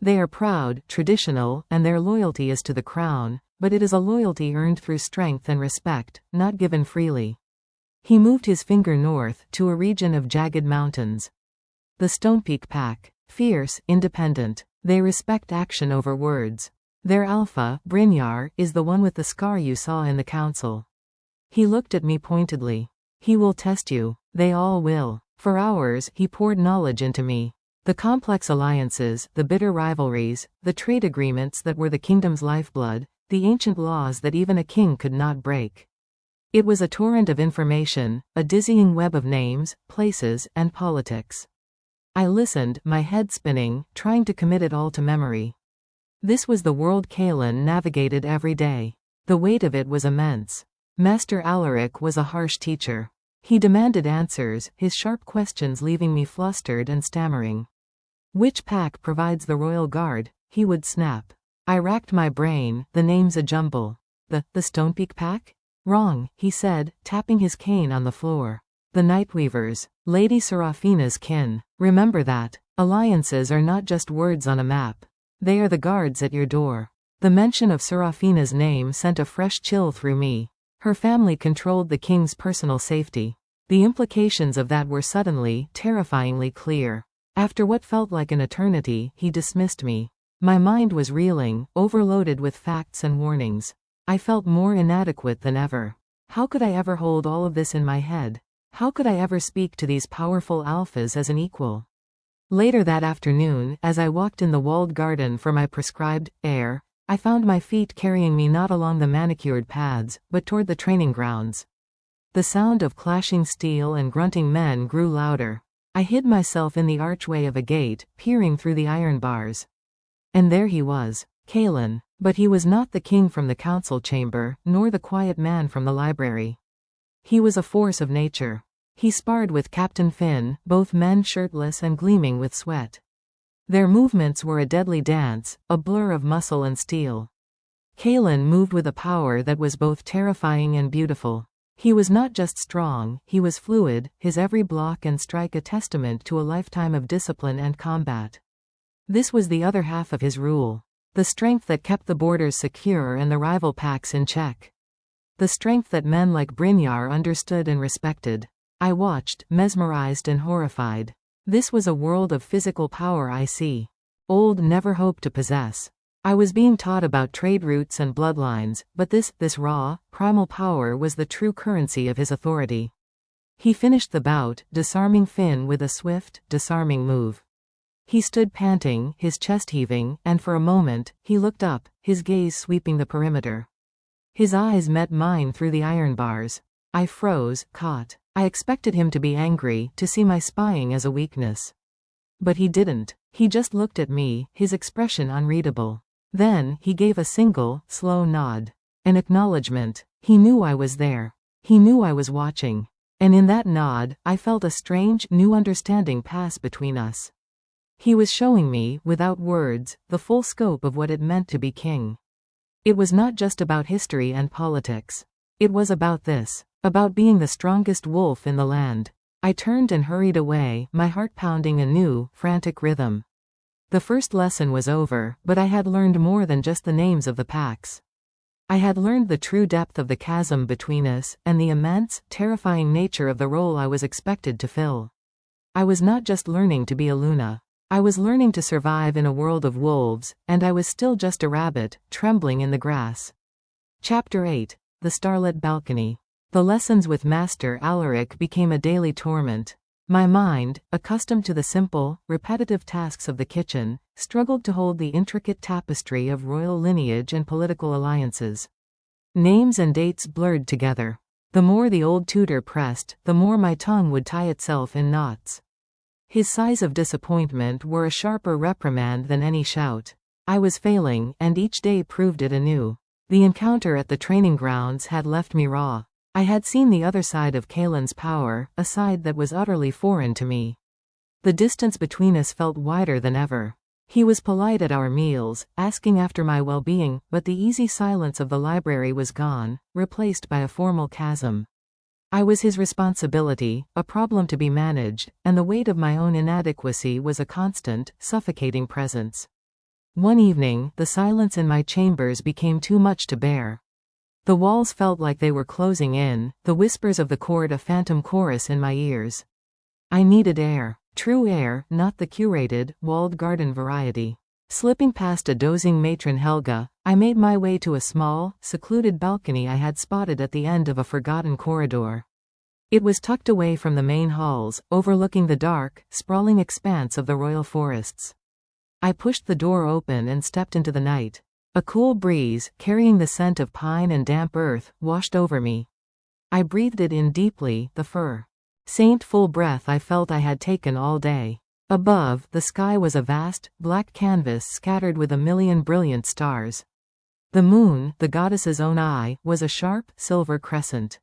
They are proud, traditional, and their loyalty is to the crown, but it is a loyalty earned through strength and respect, not given freely. He moved his finger north, to a region of jagged mountains. The Stonepeak pack. Fierce, independent. They respect action over words. Their alpha, Brynjar, is the one with the scar you saw in the council. He looked at me pointedly. He will test you. They all will. For hours, he poured knowledge into me. The complex alliances, the bitter rivalries, the trade agreements that were the kingdom's lifeblood, the ancient laws that even a king could not break. It was a torrent of information, a dizzying web of names, places, and politics. I listened, my head spinning, trying to commit it all to memory. This was the world Kaelen navigated every day. The weight of it was immense. Master Alaric was a harsh teacher. He demanded answers, his sharp questions leaving me flustered and stammering. "Which pack provides the royal guard?" he would snap. I racked my brain, the names a jumble. The Stonepeak pack? "Wrong," he said, tapping his cane on the floor. "The Nightweavers. Lady Serafina's kin. Remember that. Alliances are not just words on a map. They are the guards at your door." The mention of Serafina's name sent a fresh chill through me. Her family controlled the king's personal safety. The implications of that were suddenly, terrifyingly clear. After what felt like an eternity, he dismissed me. My mind was reeling, overloaded with facts and warnings. I felt more inadequate than ever. How could I ever hold all of this in my head? How could I ever speak to these powerful alphas as an equal? Later that afternoon, as I walked in the walled garden for my prescribed air, I found my feet carrying me not along the manicured paths, but toward the training grounds. The sound of clashing steel and grunting men grew louder. I hid myself in the archway of a gate, peering through the iron bars. And there he was, Kaelen. But he was not the king from the council chamber, nor the quiet man from the library. He was a force of nature. He sparred with Captain Finn, both men shirtless and gleaming with sweat. Their movements were a deadly dance, a blur of muscle and steel. Kaelen moved with a power that was both terrifying and beautiful. He was not just strong, he was fluid, his every block and strike a testament to a lifetime of discipline and combat. This was the other half of his rule. The strength that kept the borders secure and the rival packs in check. The strength that men like Brynjar understood and respected. I watched, mesmerized and horrified. This was a world of physical power I see. Old never hoped to possess. I was being taught about trade routes and bloodlines, but this raw, primal power was the true currency of his authority. He finished the bout, disarming Finn with a swift, disarming move. He stood panting, his chest heaving, and for a moment, he looked up, his gaze sweeping the perimeter. His eyes met mine through the iron bars. I froze, caught. I expected him to be angry, to see my spying as a weakness. But he didn't. He just looked at me, his expression unreadable. Then, he gave a single, slow nod. An acknowledgement. He knew I was there. He knew I was watching. And in that nod, I felt a strange, new understanding pass between us. He was showing me, without words, the full scope of what it meant to be king. It was not just about history and politics. It was about this. About being the strongest wolf in the land. I turned and hurried away, my heart pounding a new, frantic rhythm. The first lesson was over, but I had learned more than just the names of the packs. I had learned the true depth of the chasm between us, and the immense, terrifying nature of the role I was expected to fill. I was not just learning to be a Luna. I was learning to survive in a world of wolves, and I was still just a rabbit, trembling in the grass. Chapter 8. The Starlit Balcony. The lessons with Master Alaric became a daily torment. My mind, accustomed to the simple, repetitive tasks of the kitchen, struggled to hold the intricate tapestry of royal lineage and political alliances. Names and dates blurred together. The more the old tutor pressed, the more my tongue would tie itself in knots. His sighs of disappointment were a sharper reprimand than any shout. I was failing, and each day proved it anew. The encounter at the training grounds had left me raw. I had seen the other side of Kaelen's power, a side that was utterly foreign to me. The distance between us felt wider than ever. He was polite at our meals, asking after my well-being, but the easy silence of the library was gone, replaced by a formal chasm. I was his responsibility, a problem to be managed, and the weight of my own inadequacy was a constant, suffocating presence. One evening, the silence in my chambers became too much to bear. The walls felt like they were closing in, the whispers of the court a phantom chorus in my ears. I needed air. True air, not the curated, walled garden variety. Slipping past a dozing matron Helga, I made my way to a small, secluded balcony I had spotted at the end of a forgotten corridor. It was tucked away from the main halls, overlooking the dark, sprawling expanse of the royal forests. I pushed the door open and stepped into the night. A cool breeze, carrying the scent of pine and damp earth, washed over me. I breathed it in deeply, the full breath I felt I had taken all day. Above, the sky was a vast, black canvas scattered with a million brilliant stars. The moon, the goddess's own eye, was a sharp, silver crescent.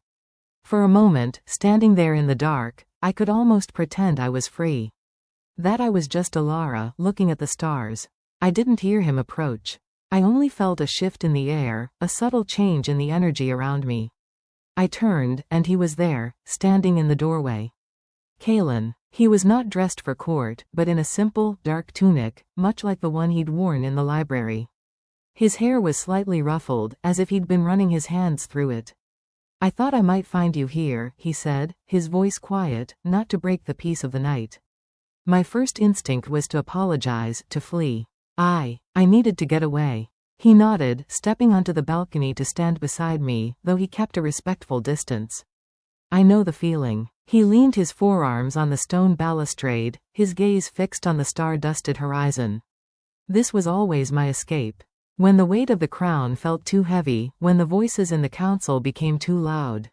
For a moment, standing there in the dark, I could almost pretend I was free. That I was just Elara, looking at the stars. I didn't hear him approach. I only felt a shift in the air, a subtle change in the energy around me. I turned, and he was there, standing in the doorway. Kaelen. He was not dressed for court, but in a simple, dark tunic, much like the one he'd worn in the library. His hair was slightly ruffled, as if he'd been running his hands through it. "I thought I might find you here," he said, his voice quiet, not to break the peace of the night. My first instinct was to apologize, to flee. I needed to get away. He nodded, stepping onto the balcony to stand beside me, though he kept a respectful distance. I know the feeling. He leaned his forearms on the stone balustrade, his gaze fixed on the star-dusted horizon. This was always my escape. When the weight of the crown felt too heavy, when the voices in the council became too loud.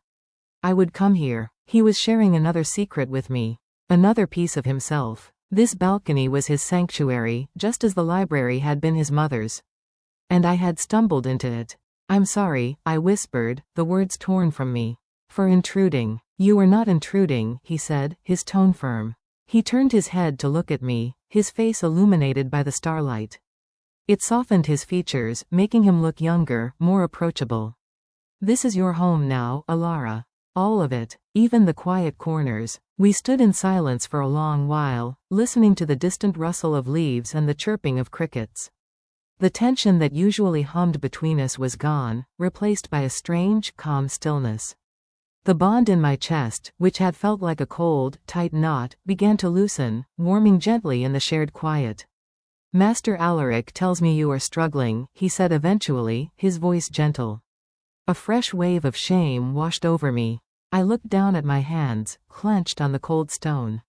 I would come here. He was sharing another secret with me. Another piece of himself. This balcony was his sanctuary, just as the library had been his mother's. And I had stumbled into it. "I'm sorry," I whispered, the words torn from me. "For intruding." "You were not intruding," he said, his tone firm. He turned his head to look at me, his face illuminated by the starlight. It softened his features, making him look younger, more approachable. "This is your home now, Elara. All of it, even the quiet corners." We stood in silence for a long while, listening to the distant rustle of leaves and the chirping of crickets. The tension that usually hummed between us was gone, replaced by a strange, calm stillness. The bond in my chest, which had felt like a cold, tight knot, began to loosen, warming gently in the shared quiet. Master Alaric tells me you are struggling, he said eventually, his voice gentle. A fresh wave of shame washed over me. I looked down at my hands, clenched on the cold stone.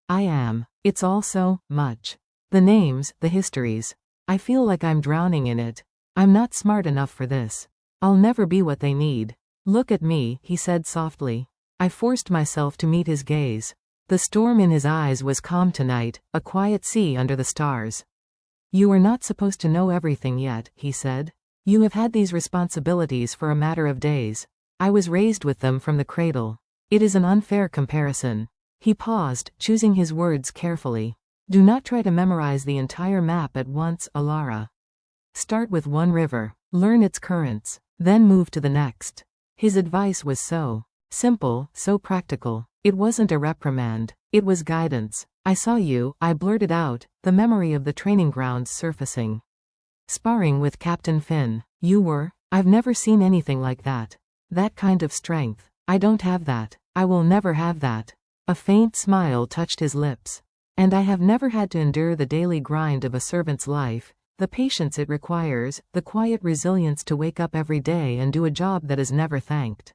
I am. It's all so much. The names, the histories. I feel like I'm drowning in it. I'm not smart enough for this. I'll never be what they need. Look at me, he said softly. I forced myself to meet his gaze. The storm in his eyes was calm tonight, a quiet sea under the stars. You are not supposed to know everything yet, he said. You have had these responsibilities for a matter of days. I was raised with them from the cradle. It is an unfair comparison. He paused, choosing his words carefully. Do not try to memorize the entire map at once, Elara. Start with one river, learn its currents, then move to the next. His advice was so simple, so practical. It wasn't a reprimand. It was guidance. I saw you, I blurted out, the memory of the training grounds surfacing. Sparring with Captain Finn. You were? I've never seen anything like that. That kind of strength. I don't have that. I will never have that. A faint smile touched his lips. And I have never had to endure the daily grind of a servant's life, the patience it requires, the quiet resilience to wake up every day and do a job that is never thanked.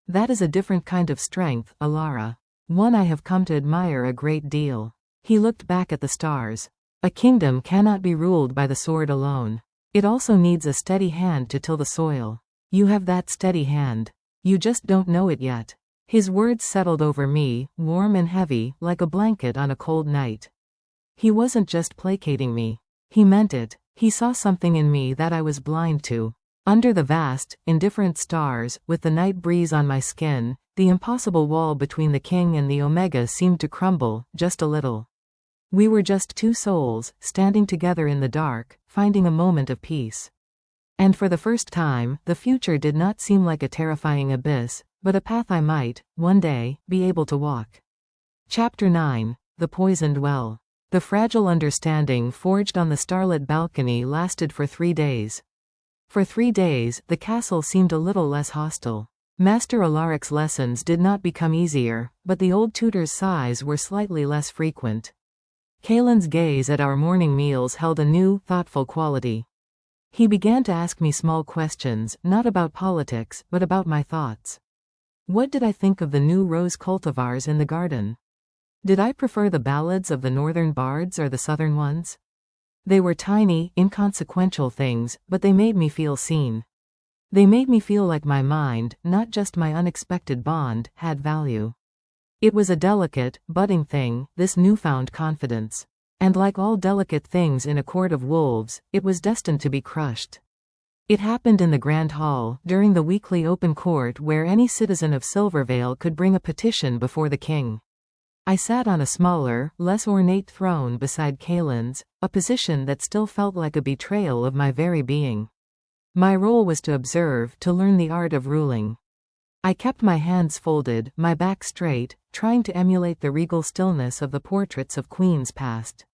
That is a different kind of strength, Elara. One I have come to admire a great deal. He looked back at the stars. A kingdom cannot be ruled by the sword alone. It also needs a steady hand to till the soil. You have that steady hand. You just don't know it yet. His words settled over me, warm and heavy, like a blanket on a cold night. He wasn't just placating me. He meant it. He saw something in me that I was blind to. Under the vast, indifferent stars, with the night breeze on my skin, the impossible wall between the king and the Omega seemed to crumble, just a little. We were just two souls, standing together in the dark, finding a moment of peace. And for the first time, the future did not seem like a terrifying abyss, but a path I might, one day, be able to walk. Chapter 9. The Poisoned Well. The fragile understanding forged on the starlit balcony lasted for 3 days. For 3 days, the castle seemed a little less hostile. Master Alaric's lessons did not become easier, but the old tutor's sighs were slightly less frequent. Kaelen's gaze at our morning meals held a new, thoughtful quality. He began to ask me small questions, not about politics, but about my thoughts. What did I think of the new rose cultivars in the garden? Did I prefer the ballads of the northern bards or the southern ones? They were tiny, inconsequential things, but they made me feel seen. They made me feel like my mind, not just my unexpected bond, had value. It was a delicate, budding thing, this newfound confidence. And like all delicate things in a court of wolves, it was destined to be crushed. It happened in the Grand Hall, during the weekly open court where any citizen of Silvervale could bring a petition before the king. I sat on a smaller, less ornate throne beside Kaelen's, a position that still felt like a betrayal of my very being. My role was to observe, to learn the art of ruling. I kept my hands folded, my back straight, trying to emulate the regal stillness of the portraits of queens past.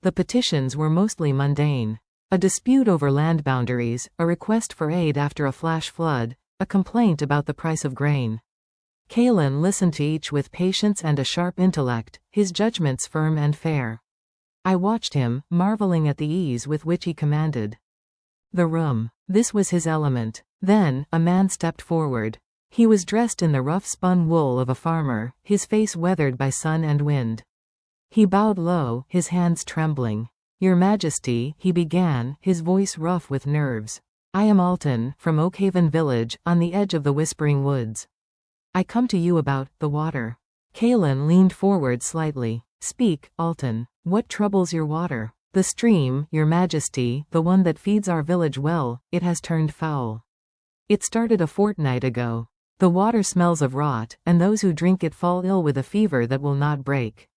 The petitions were mostly mundane. A dispute over land boundaries, a request for aid after a flash flood, a complaint about the price of grain. Kaelen listened to each with patience and a sharp intellect, his judgments firm and fair. I watched him, marveling at the ease with which he commanded the room. This was his element. Then, a man stepped forward. He was dressed in the rough-spun wool of a farmer, his face weathered by sun and wind. He bowed low, his hands trembling. "Your Majesty," he began, his voice rough with nerves. "I am Alton, from Oakhaven Village, on the edge of the Whispering Woods. I come to you about the water." Kaelen leaned forward slightly. "Speak, Alton. What troubles your water?" "The stream, Your Majesty, the one that feeds our village well, it has turned foul. It started a fortnight ago. The water smells of rot, and those who drink it fall ill with a fever that will not break.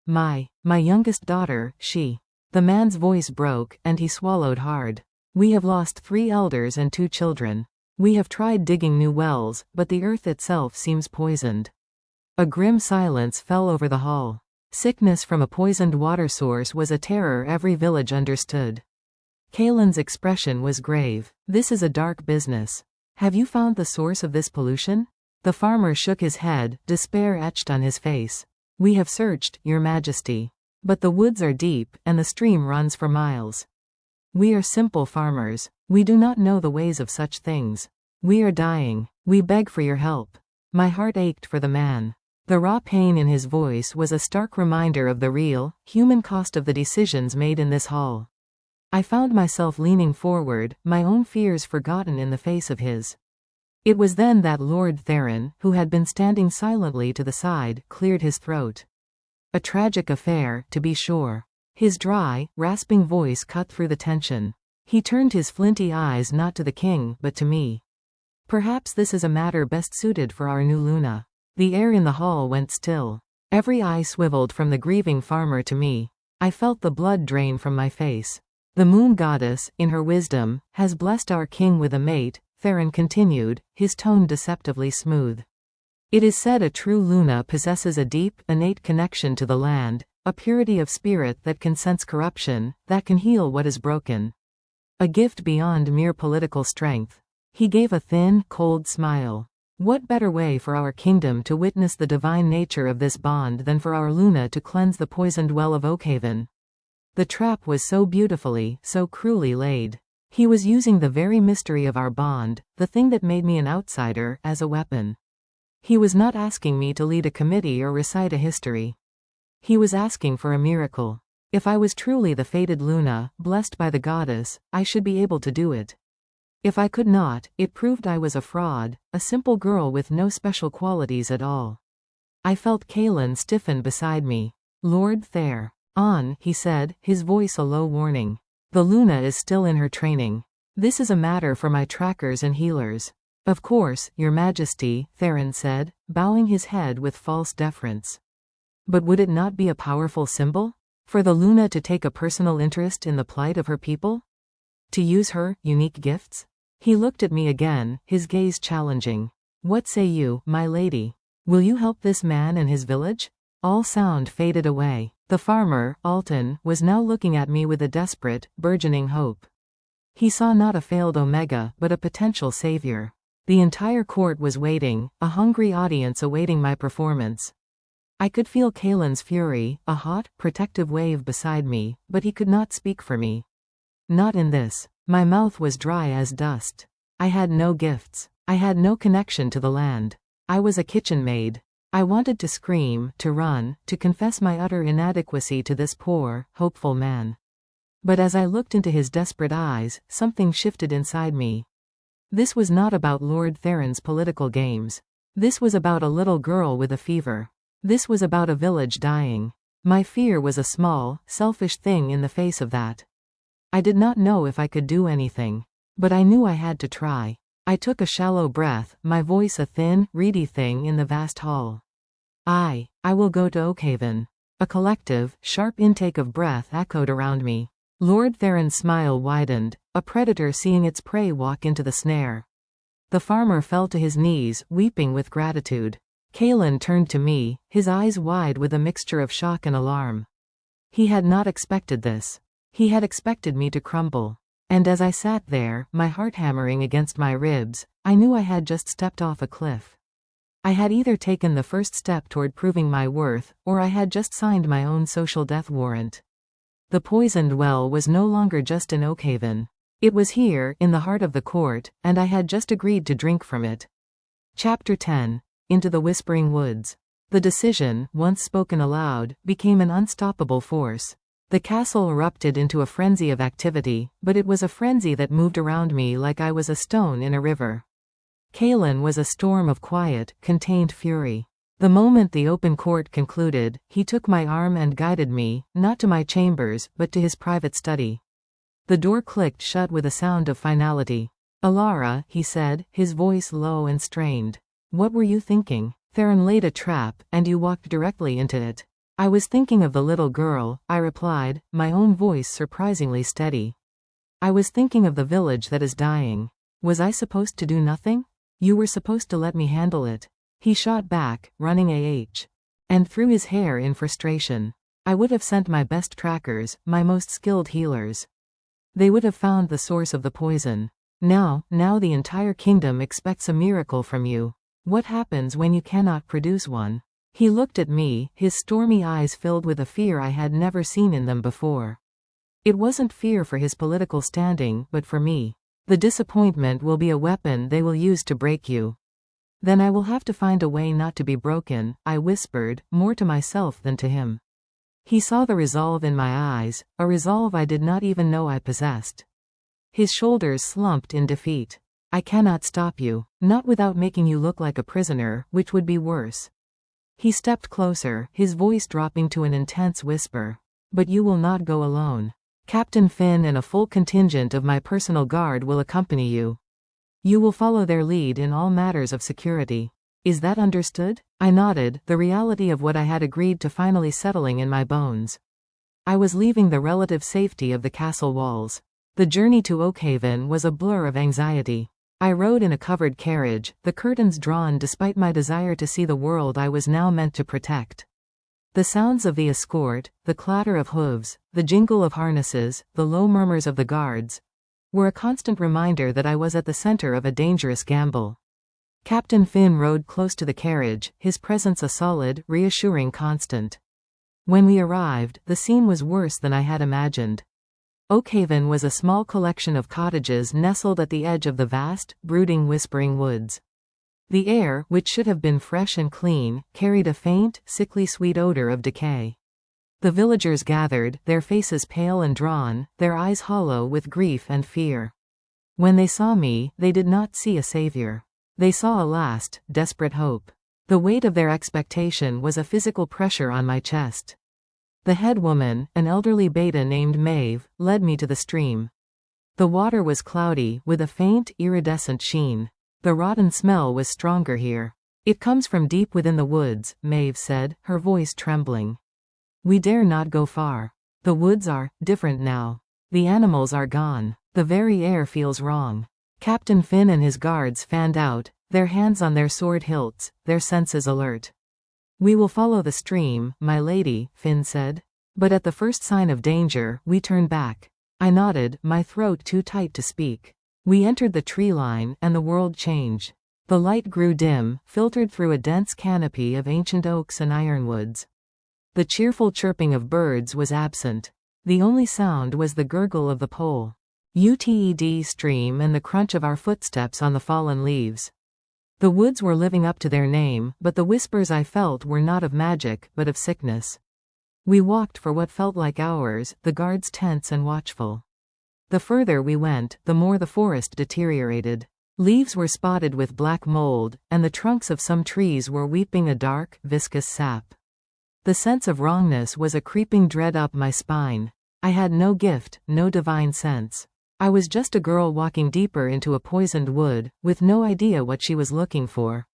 My youngest daughter, she..." The man's voice broke, and he swallowed hard. "We have lost 3 elders and 2 children. We have tried digging new wells, but the earth itself seems poisoned." A grim silence fell over the hall. Sickness from a poisoned water source was a terror every village understood. Kaelen's expression was grave. "This is a dark business. Have you found the source of this pollution?" The farmer shook his head, despair etched on his face. We have searched, Your Majesty. But the woods are deep, and the stream runs for miles. We are simple farmers. We do not know the ways of such things. We are dying. We beg for your help. My heart ached for the man. The raw pain in his voice was a stark reminder of the real, human cost of the decisions made in this hall. I found myself leaning forward, my own fears forgotten in the face of his. It was then that Lord Theron, who had been standing silently to the side, cleared his throat. A tragic affair, to be sure. His dry, rasping voice cut through the tension. He turned his flinty eyes not to the king, but to me. Perhaps this is a matter best suited for our new Luna. The air in the hall went still. Every eye swiveled from the grieving farmer to me. I felt the blood drain from my face. The moon goddess, in her wisdom, has blessed our king with a mate, Theron continued, his tone deceptively smooth. It is said a true Luna possesses a deep, innate connection to the land, a purity of spirit that can sense corruption, that can heal what is broken. A gift beyond mere political strength. He gave a thin, cold smile. What better way for our kingdom to witness the divine nature of this bond than for our Luna to cleanse the poisoned well of Oakhaven? The trap was so beautifully, so cruelly laid. He was using the very mystery of our bond, the thing that made me an outsider, as a weapon. He was not asking me to lead a committee or recite a history. He was asking for a miracle. If I was truly the fated Luna, blessed by the goddess, I should be able to do it. If I could not, it proved I was a fraud, a simple girl with no special qualities at all. I felt Kaelen stiffen beside me. Lord Thair. On, he said, his voice a low warning. The Luna is still in her training. This is a matter for my trackers and healers. Of course, Your Majesty, Theron said, bowing his head with false deference. But would it not be a powerful symbol? For the Luna to take a personal interest in the plight of her people? To use her unique gifts? He looked at me again, his gaze challenging. What say you, my lady? Will you help this man and his village? All sound faded away. The farmer, Alton, was now looking at me with a desperate, burgeoning hope. He saw not a failed Omega, but a potential savior. The entire court was waiting, a hungry audience awaiting my performance. I could feel Kaelen's fury, a hot, protective wave beside me, but he could not speak for me. Not in this. My mouth was dry as dust. I had no gifts. I had no connection to the land. I was a kitchen maid. I wanted to scream, to run, to confess my utter inadequacy to this poor, hopeful man. But as I looked into his desperate eyes, something shifted inside me. This was not about Lord Theron's political games. This was about a little girl with a fever. This was about a village dying. My fear was a small, selfish thing in the face of that. I did not know if I could do anything. But I knew I had to try. I took a shallow breath, my voice a thin, reedy thing in the vast hall. I will go to Oakhaven. A collective, sharp intake of breath echoed around me. Lord Theron's smile widened, a predator seeing its prey walk into the snare. The farmer fell to his knees, weeping with gratitude. Kaelen turned to me, his eyes wide with a mixture of shock and alarm. He had not expected this. He had expected me to crumble. And as I sat there, my heart hammering against my ribs, I knew I had just stepped off a cliff. I had either taken the first step toward proving my worth, or I had just signed my own social death warrant. The poisoned well was no longer just in Oakhaven. It was here, in the heart of the court, and I had just agreed to drink from it. Chapter 10. Into the Whispering Woods. The decision, once spoken aloud, became an unstoppable force. The castle erupted into a frenzy of activity, but it was a frenzy that moved around me like I was a stone in a river. Kaelen was a storm of quiet, contained fury. The moment the open court concluded, he took my arm and guided me, not to my chambers, but to his private study. The door clicked shut with a sound of finality. Elara, he said, his voice low and strained. What were you thinking? Theron laid a trap, and you walked directly into it. I was thinking of the little girl, I replied, my own voice surprisingly steady. I was thinking of the village that is dying. Was I supposed to do nothing? You were supposed to let me handle it. He shot back, running and threw his hair in frustration. I would have sent my best trackers, my most skilled healers. They would have found the source of the poison. Now the entire kingdom expects a miracle from you. What happens when you cannot produce one? He looked at me, his stormy eyes filled with a fear I had never seen in them before. It wasn't fear for his political standing, but for me. The disappointment will be a weapon they will use to break you. Then I will have to find a way not to be broken, I whispered, more to myself than to him. He saw the resolve in my eyes, a resolve I did not even know I possessed. His shoulders slumped in defeat. I cannot stop you, not without making you look like a prisoner, which would be worse. He stepped closer, his voice dropping to an intense whisper. But you will not go alone. Captain Finn and a full contingent of my personal guard will accompany you. You will follow their lead in all matters of security. Is that understood? I nodded, the reality of what I had agreed to finally settling in my bones. I was leaving the relative safety of the castle walls. The journey to Oakhaven was a blur of anxiety. I rode in a covered carriage, the curtains drawn despite my desire to see the world I was now meant to protect. The sounds of the escort, the clatter of hooves, the jingle of harnesses, the low murmurs of the guards, were a constant reminder that I was at the center of a dangerous gamble. Captain Finn rode close to the carriage, his presence a solid, reassuring constant. When we arrived, the scene was worse than I had imagined. Oakhaven was a small collection of cottages nestled at the edge of the vast, brooding, whispering woods. The air, which should have been fresh and clean, carried a faint, sickly sweet odor of decay. The villagers gathered, their faces pale and drawn, their eyes hollow with grief and fear. When they saw me, they did not see a savior. They saw a last, desperate hope. The weight of their expectation was a physical pressure on my chest. The head woman, an elderly beta named Maeve, led me to the stream. The water was cloudy, with a faint, iridescent sheen. The rotten smell was stronger here. It comes from deep within the woods, Maeve said, her voice trembling. We dare not go far. The woods are different now. The animals are gone. The very air feels wrong. Captain Finn and his guards fanned out, their hands on their sword hilts, their senses alert. We will follow the stream, my lady, Finn said. But at the first sign of danger, we turn back. I nodded, my throat too tight to speak. We entered the tree line, and the world changed. The light grew dim, filtered through a dense canopy of ancient oaks and ironwoods. The cheerful chirping of birds was absent. The only sound was the gurgle of the pole. UTED stream and the crunch of our footsteps on the fallen leaves. The woods were living up to their name, but the whispers I felt were not of magic, but of sickness. We walked for what felt like hours, the guards tense and watchful. The further we went, the more the forest deteriorated. Leaves were spotted with black mold, and the trunks of some trees were weeping a dark, viscous sap. The sense of wrongness was a creeping dread up my spine. I had no gift, no divine sense. I was just a girl walking deeper into a poisoned wood, with no idea what she was looking for.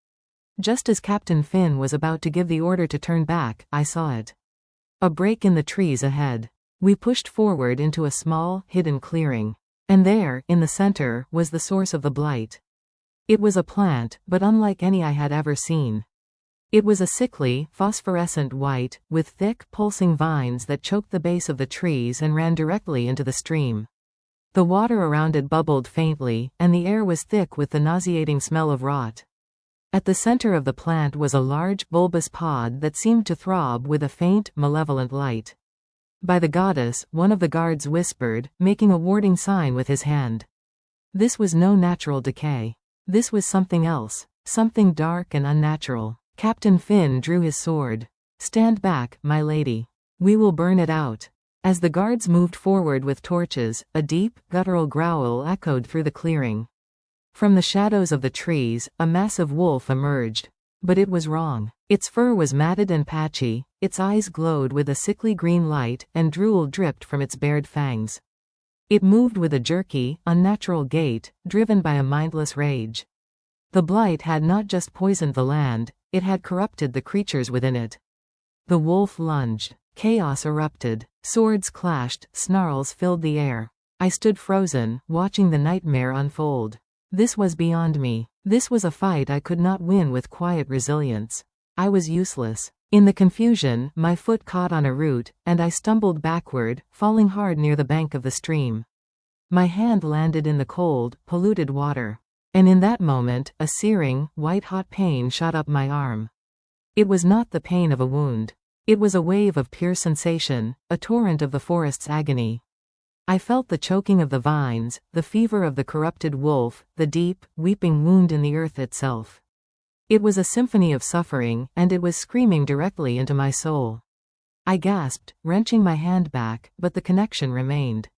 Just as Captain Finn was about to give the order to turn back, I saw it. A break in the trees ahead. We pushed forward into a small, hidden clearing. And there, in the center, was the source of the blight. It was a plant, but unlike any I had ever seen. It was a sickly, phosphorescent white, with thick, pulsing vines that choked the base of the trees and ran directly into the stream. The water around it bubbled faintly, and the air was thick with the nauseating smell of rot. At the center of the plant was a large, bulbous pod that seemed to throb with a faint, malevolent light. By the goddess, one of the guards whispered, making a warding sign with his hand. This was no natural decay. This was something else, something dark and unnatural. Captain Finn drew his sword. Stand back, my lady. We will burn it out. As the guards moved forward with torches, a deep, guttural growl echoed through the clearing. From the shadows of the trees, a massive wolf emerged. But it was wrong. Its fur was matted and patchy, its eyes glowed with a sickly green light, and drool dripped from its bared fangs. It moved with a jerky, unnatural gait, driven by a mindless rage. The blight had not just poisoned the land, it had corrupted the creatures within it. The wolf lunged. Chaos erupted. Swords clashed, snarls filled the air. I stood frozen, watching the nightmare unfold. This was beyond me. This was a fight I could not win with quiet resilience. I was useless. In the confusion, my foot caught on a root, and I stumbled backward, falling hard near the bank of the stream. My hand landed in the cold, polluted water. And in that moment, a searing, white-hot pain shot up my arm. It was not the pain of a wound. It was a wave of pure sensation, a torrent of the forest's agony. I felt the choking of the vines, the fever of the corrupted wolf, the deep, weeping wound in the earth itself. It was a symphony of suffering, and it was screaming directly into my soul. I gasped, wrenching my hand back, but the connection remained.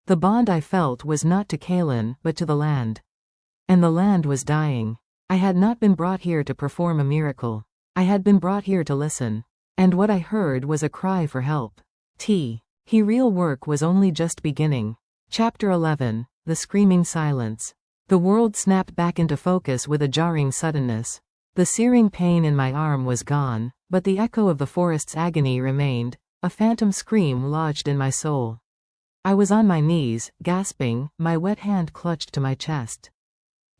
The bond I felt was not to Kaelen, but to the land. And the land was dying. I had not been brought here to perform a miracle. I had been brought here to listen. And what I heard was a cry for help. Real work was only just beginning. Chapter 11. The Screaming Silence. The world snapped back into focus with a jarring suddenness. The searing pain in my arm was gone, but the echo of the forest's agony remained, a phantom scream lodged in my soul. I was on my knees, gasping, my wet hand clutched to my chest.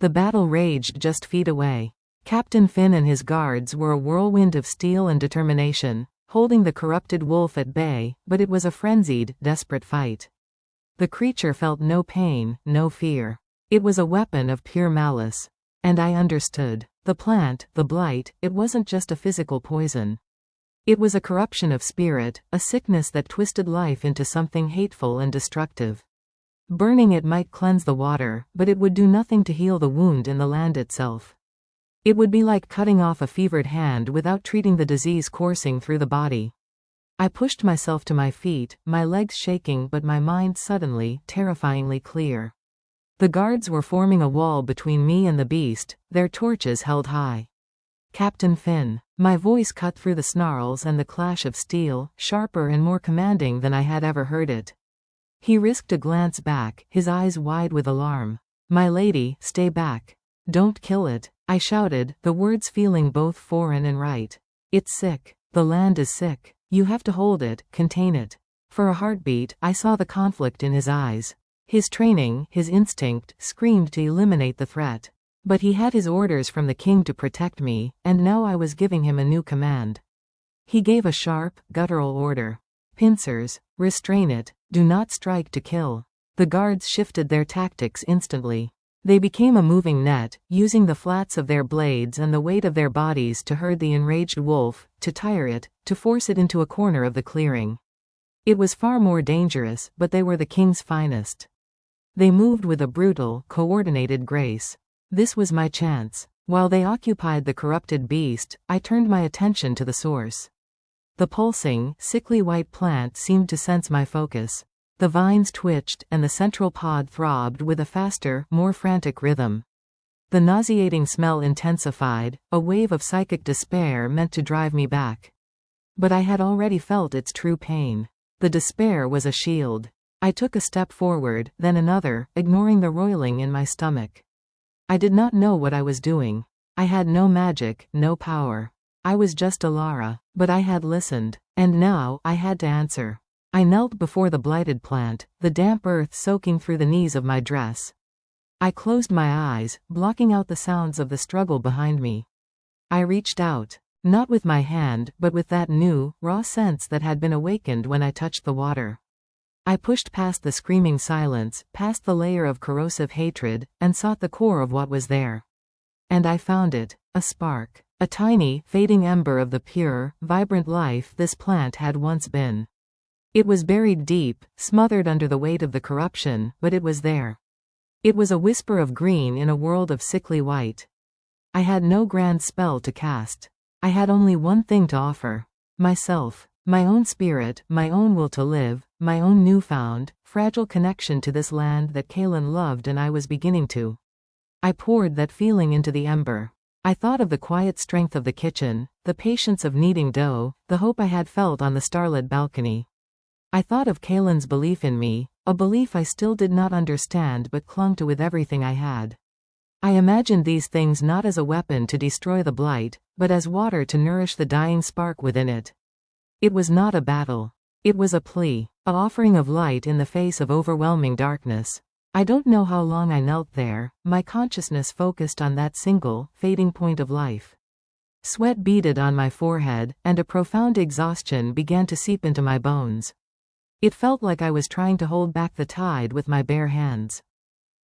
The battle raged just feet away. Captain Finn and his guards were a whirlwind of steel and determination, holding the corrupted wolf at bay, but it was a frenzied, desperate fight. The creature felt no pain, no fear. It was a weapon of pure malice. And I understood. The plant, the blight, it wasn't just a physical poison. It was a corruption of spirit, a sickness that twisted life into something hateful and destructive. Burning it might cleanse the water, but it would do nothing to heal the wound in the land itself. It would be like cutting off a fevered hand without treating the disease coursing through the body. I pushed myself to my feet, my legs shaking but my mind suddenly, terrifyingly clear. The guards were forming a wall between me and the beast, their torches held high. Captain Finn. My voice cut through the snarls and the clash of steel, sharper and more commanding than I had ever heard it. He risked a glance back, his eyes wide with alarm. "My lady, stay back. Don't kill it," I shouted, the words feeling both foreign and right. "It's sick. The land is sick. You have to hold it, contain it." For a heartbeat, I saw the conflict in his eyes. His training, his instinct, screamed to eliminate the threat. But he had his orders from the king to protect me, and now I was giving him a new command. He gave a sharp, guttural order. "Pincers, restrain it, do not strike to kill." The guards shifted their tactics instantly. They became a moving net, using the flats of their blades and the weight of their bodies to herd the enraged wolf, to tire it, to force it into a corner of the clearing. It was far more dangerous, but they were the king's finest. They moved with a brutal, coordinated grace. This was my chance. While they occupied the corrupted beast, I turned my attention to the source. The pulsing, sickly white plant seemed to sense my focus. The vines twitched, and the central pod throbbed with a faster, more frantic rhythm. The nauseating smell intensified, a wave of psychic despair meant to drive me back. But I had already felt its true pain. The despair was a shield. I took a step forward, then another, ignoring the roiling in my stomach. I did not know what I was doing. I had no magic, no power. I was just Elara, but I had listened, and now I had to answer. I knelt before the blighted plant, the damp earth soaking through the knees of my dress. I closed my eyes, blocking out the sounds of the struggle behind me. I reached out, not with my hand, but with that new, raw sense that had been awakened when I touched the water. I pushed past the screaming silence, past the layer of corrosive hatred, and sought the core of what was there. And I found it, a spark, a tiny, fading ember of the pure, vibrant life this plant had once been. It was buried deep, smothered under the weight of the corruption, but it was there. It was a whisper of green in a world of sickly white. I had no grand spell to cast. I had only one thing to offer. Myself. My own spirit, my own will to live, my own newfound, fragile connection to this land that Kaelen loved and I was beginning to. I poured that feeling into the ember. I thought of the quiet strength of the kitchen, the patience of kneading dough, the hope I had felt on the starlit balcony. I thought of Kaelen's belief in me, a belief I still did not understand but clung to with everything I had. I imagined these things not as a weapon to destroy the blight, but as water to nourish the dying spark within it. It was not a battle. It was a plea, an offering of light in the face of overwhelming darkness. I don't know how long I knelt there, my consciousness focused on that single, fading point of life. Sweat beaded on my forehead, and a profound exhaustion began to seep into my bones. It felt like I was trying to hold back the tide with my bare hands.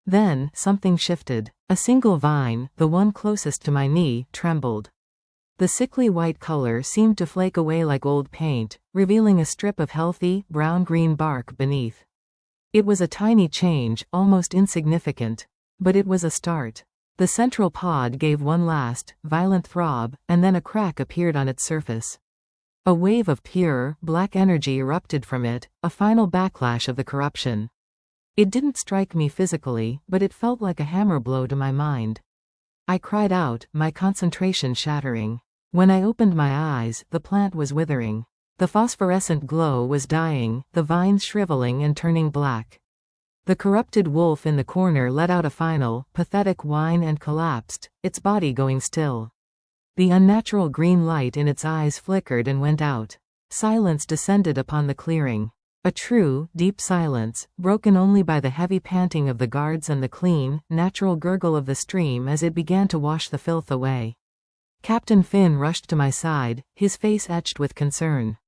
Then, something shifted. A single vine, the one closest to my knee, trembled. The sickly white color seemed to flake away like old paint, revealing a strip of healthy, brown-green bark beneath. It was a tiny change, almost insignificant. But it was a start. The central pod gave one last, violent throb, and then a crack appeared on its surface. A wave of pure, black energy erupted from it, a final backlash of the corruption. It didn't strike me physically, but it felt like a hammer blow to my mind. I cried out, my concentration shattering. When I opened my eyes, the plant was withering. The phosphorescent glow was dying, the vines shriveling and turning black. The corrupted wolf in the corner let out a final, pathetic whine and collapsed, its body going still. The unnatural green light in its eyes flickered and went out. Silence descended upon the clearing. A true, deep silence, broken only by the heavy panting of the guards and the clean, natural gurgle of the stream as it began to wash the filth away. Captain Finn rushed to my side, his face etched with concern.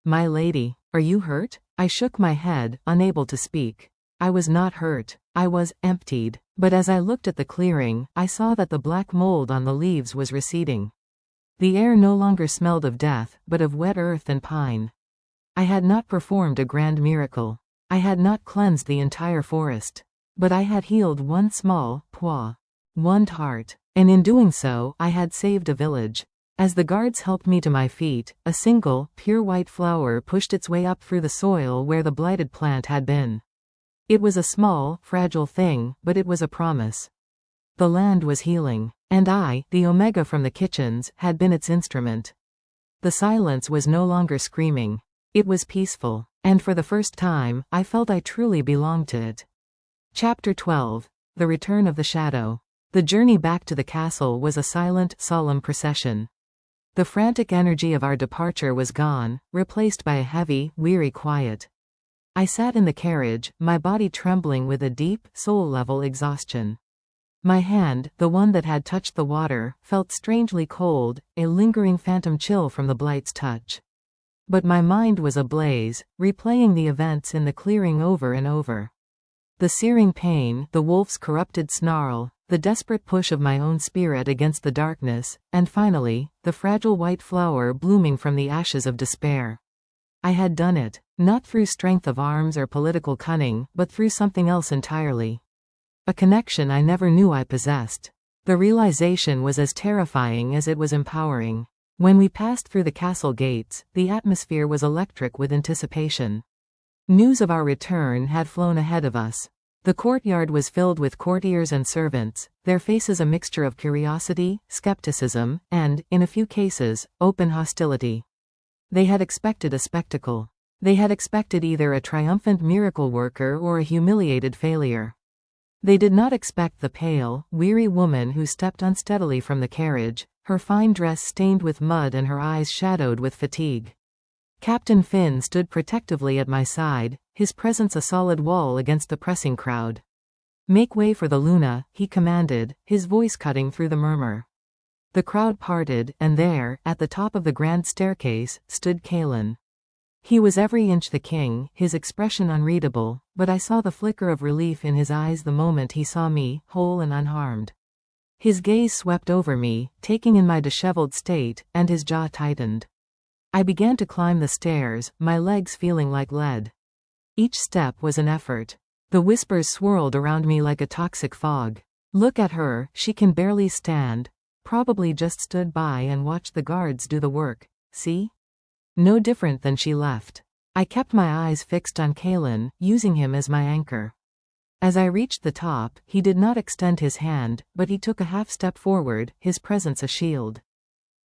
"My lady, are you hurt?" I shook my head, unable to speak. I was not hurt. I was emptied. But as I looked at the clearing, I saw that the black mold on the leaves was receding. The air no longer smelled of death, but of wet earth and pine. I had not performed a grand miracle. I had not cleansed the entire forest. But I had healed one small, one heart. And in doing so, I had saved a village. As the guards helped me to my feet, a single, pure white flower pushed its way up through the soil where the blighted plant had been. It was a small, fragile thing, but it was a promise. The land was healing. And I, the Omega from the kitchens, had been its instrument. The silence was no longer screaming. It was peaceful. And for the first time, I felt I truly belonged to it. Chapter 12. The Return of the Shadow. The journey back to the castle was a silent, solemn procession. The frantic energy of our departure was gone, replaced by a heavy, weary quiet. I sat in the carriage, my body trembling with a deep, soul-level exhaustion. My hand, the one that had touched the water, felt strangely cold, a lingering phantom chill from the blight's touch. But my mind was ablaze, replaying the events in the clearing over and over. The searing pain, the wolf's corrupted snarl, the desperate push of my own spirit against the darkness, and finally, the fragile white flower blooming from the ashes of despair. I had done it, not through strength of arms or political cunning, but through something else entirely. A connection I never knew I possessed. The realization was as terrifying as it was empowering. When we passed through the castle gates, the atmosphere was electric with anticipation. News of our return had flown ahead of us. The courtyard was filled with courtiers and servants, their faces a mixture of curiosity, skepticism, and, in a few cases, open hostility. They had expected a spectacle. They had expected either a triumphant miracle worker or a humiliated failure. They did not expect the pale, weary woman who stepped unsteadily from the carriage, her fine dress stained with mud and her eyes shadowed with fatigue. Captain Finn stood protectively at my side, his presence a solid wall against the pressing crowd. "Make way for the Luna," he commanded, his voice cutting through the murmur. The crowd parted, and there, at the top of the grand staircase, stood Kaelen. He was every inch the king, his expression unreadable, but I saw the flicker of relief in his eyes the moment he saw me, whole and unharmed. His gaze swept over me, taking in my disheveled state, and his jaw tightened. I began to climb the stairs, my legs feeling like lead. Each step was an effort. The whispers swirled around me like a toxic fog. "Look at her, she can barely stand. Probably just stood by and watched the guards do the work. See? No different than she left." I kept my eyes fixed on Kaelen, using him as my anchor. As I reached the top, he did not extend his hand, but he took a half step forward, his presence a shield.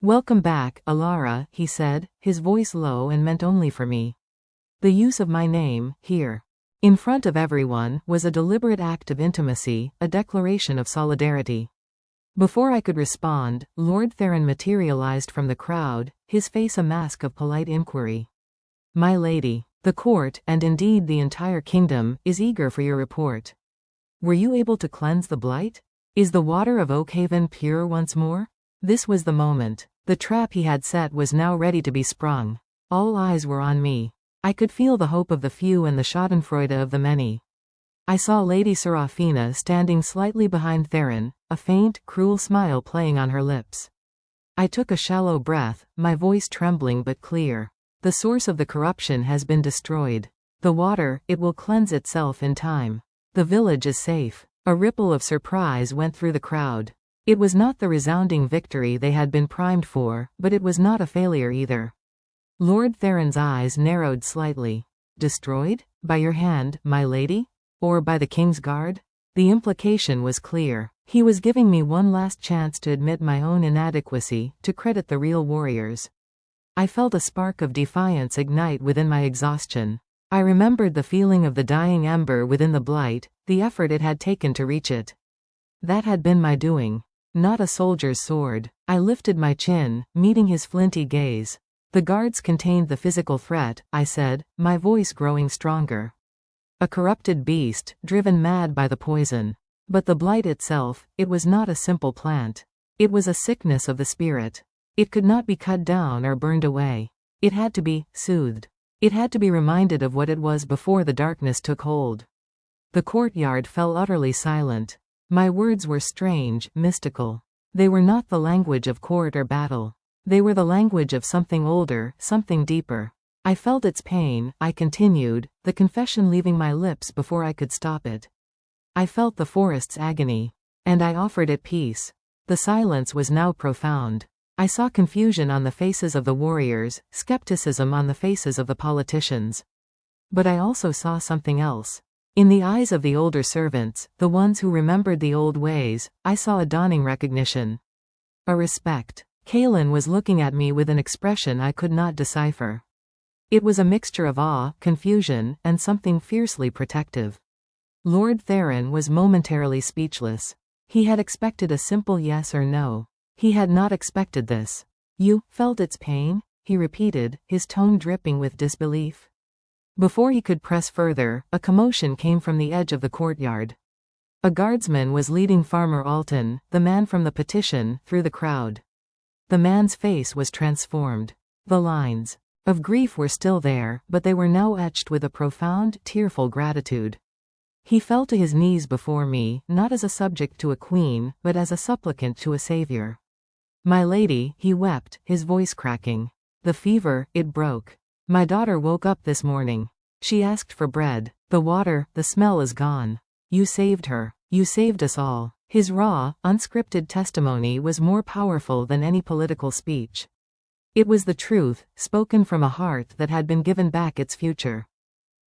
"Welcome back, Elara," he said, his voice low and meant only for me. The use of my name, here, in front of everyone, was a deliberate act of intimacy, a declaration of solidarity. Before I could respond, Lord Theron materialized from the crowd, his face a mask of polite inquiry. "My lady, the court, and indeed the entire kingdom, is eager for your report. Were you able to cleanse the blight? Is the water of Oakhaven pure once more?" This was the moment. The trap he had set was now ready to be sprung. All eyes were on me. I could feel the hope of the few and the schadenfreude of the many. I saw Lady Seraphina standing slightly behind Theron, a faint, cruel smile playing on her lips. I took a shallow breath, my voice trembling but clear. The source of the corruption has been destroyed. The water, it will cleanse itself in time. The village is safe. A ripple of surprise went through the crowd. It was not the resounding victory they had been primed for, but it was not a failure either. Lord Theron's eyes narrowed slightly. Destroyed? By your hand, my lady? Or by the king's guard? The implication was clear. He was giving me one last chance to admit my own inadequacy, to credit the real warriors. I felt a spark of defiance ignite within my exhaustion. I remembered the feeling of the dying ember within the blight, the effort it had taken to reach it. That had been my doing. Not a soldier's sword. I lifted my chin, meeting his flinty gaze. The guards contained the physical threat, I said, my voice growing stronger. A corrupted beast, driven mad by the poison. But the blight itself, it was not a simple plant. It was a sickness of the spirit. It could not be cut down or burned away. It had to be soothed. It had to be reminded of what it was before the darkness took hold. The courtyard fell utterly silent. My words were strange, mystical. They were not the language of court or battle. They were the language of something older, something deeper. I felt its pain, I continued, the confession leaving my lips before I could stop it. I felt the forest's agony. And I offered it peace. The silence was now profound. I saw confusion on the faces of the warriors, skepticism on the faces of the politicians. But I also saw something else. In the eyes of the older servants, the ones who remembered the old ways, I saw a dawning recognition. A respect. Kaelen was looking at me with an expression I could not decipher. It was a mixture of awe, confusion, and something fiercely protective. Lord Theron was momentarily speechless. He had expected a simple yes or no. He had not expected this. You felt its pain? He repeated, his tone dripping with disbelief. Before he could press further, a commotion came from the edge of the courtyard. A guardsman was leading Farmer Alton, the man from the petition, through the crowd. The man's face was transformed. The lines of grief were still there, but they were now etched with a profound, tearful gratitude. He fell to his knees before me, not as a subject to a queen, but as a supplicant to a savior. My lady, he wept, his voice cracking. The fever, it broke. My daughter woke up this morning. She asked for bread. The water, the smell is gone. You saved her. You saved us all. His raw, unscripted testimony was more powerful than any political speech. It was the truth, spoken from a heart that had been given back its future.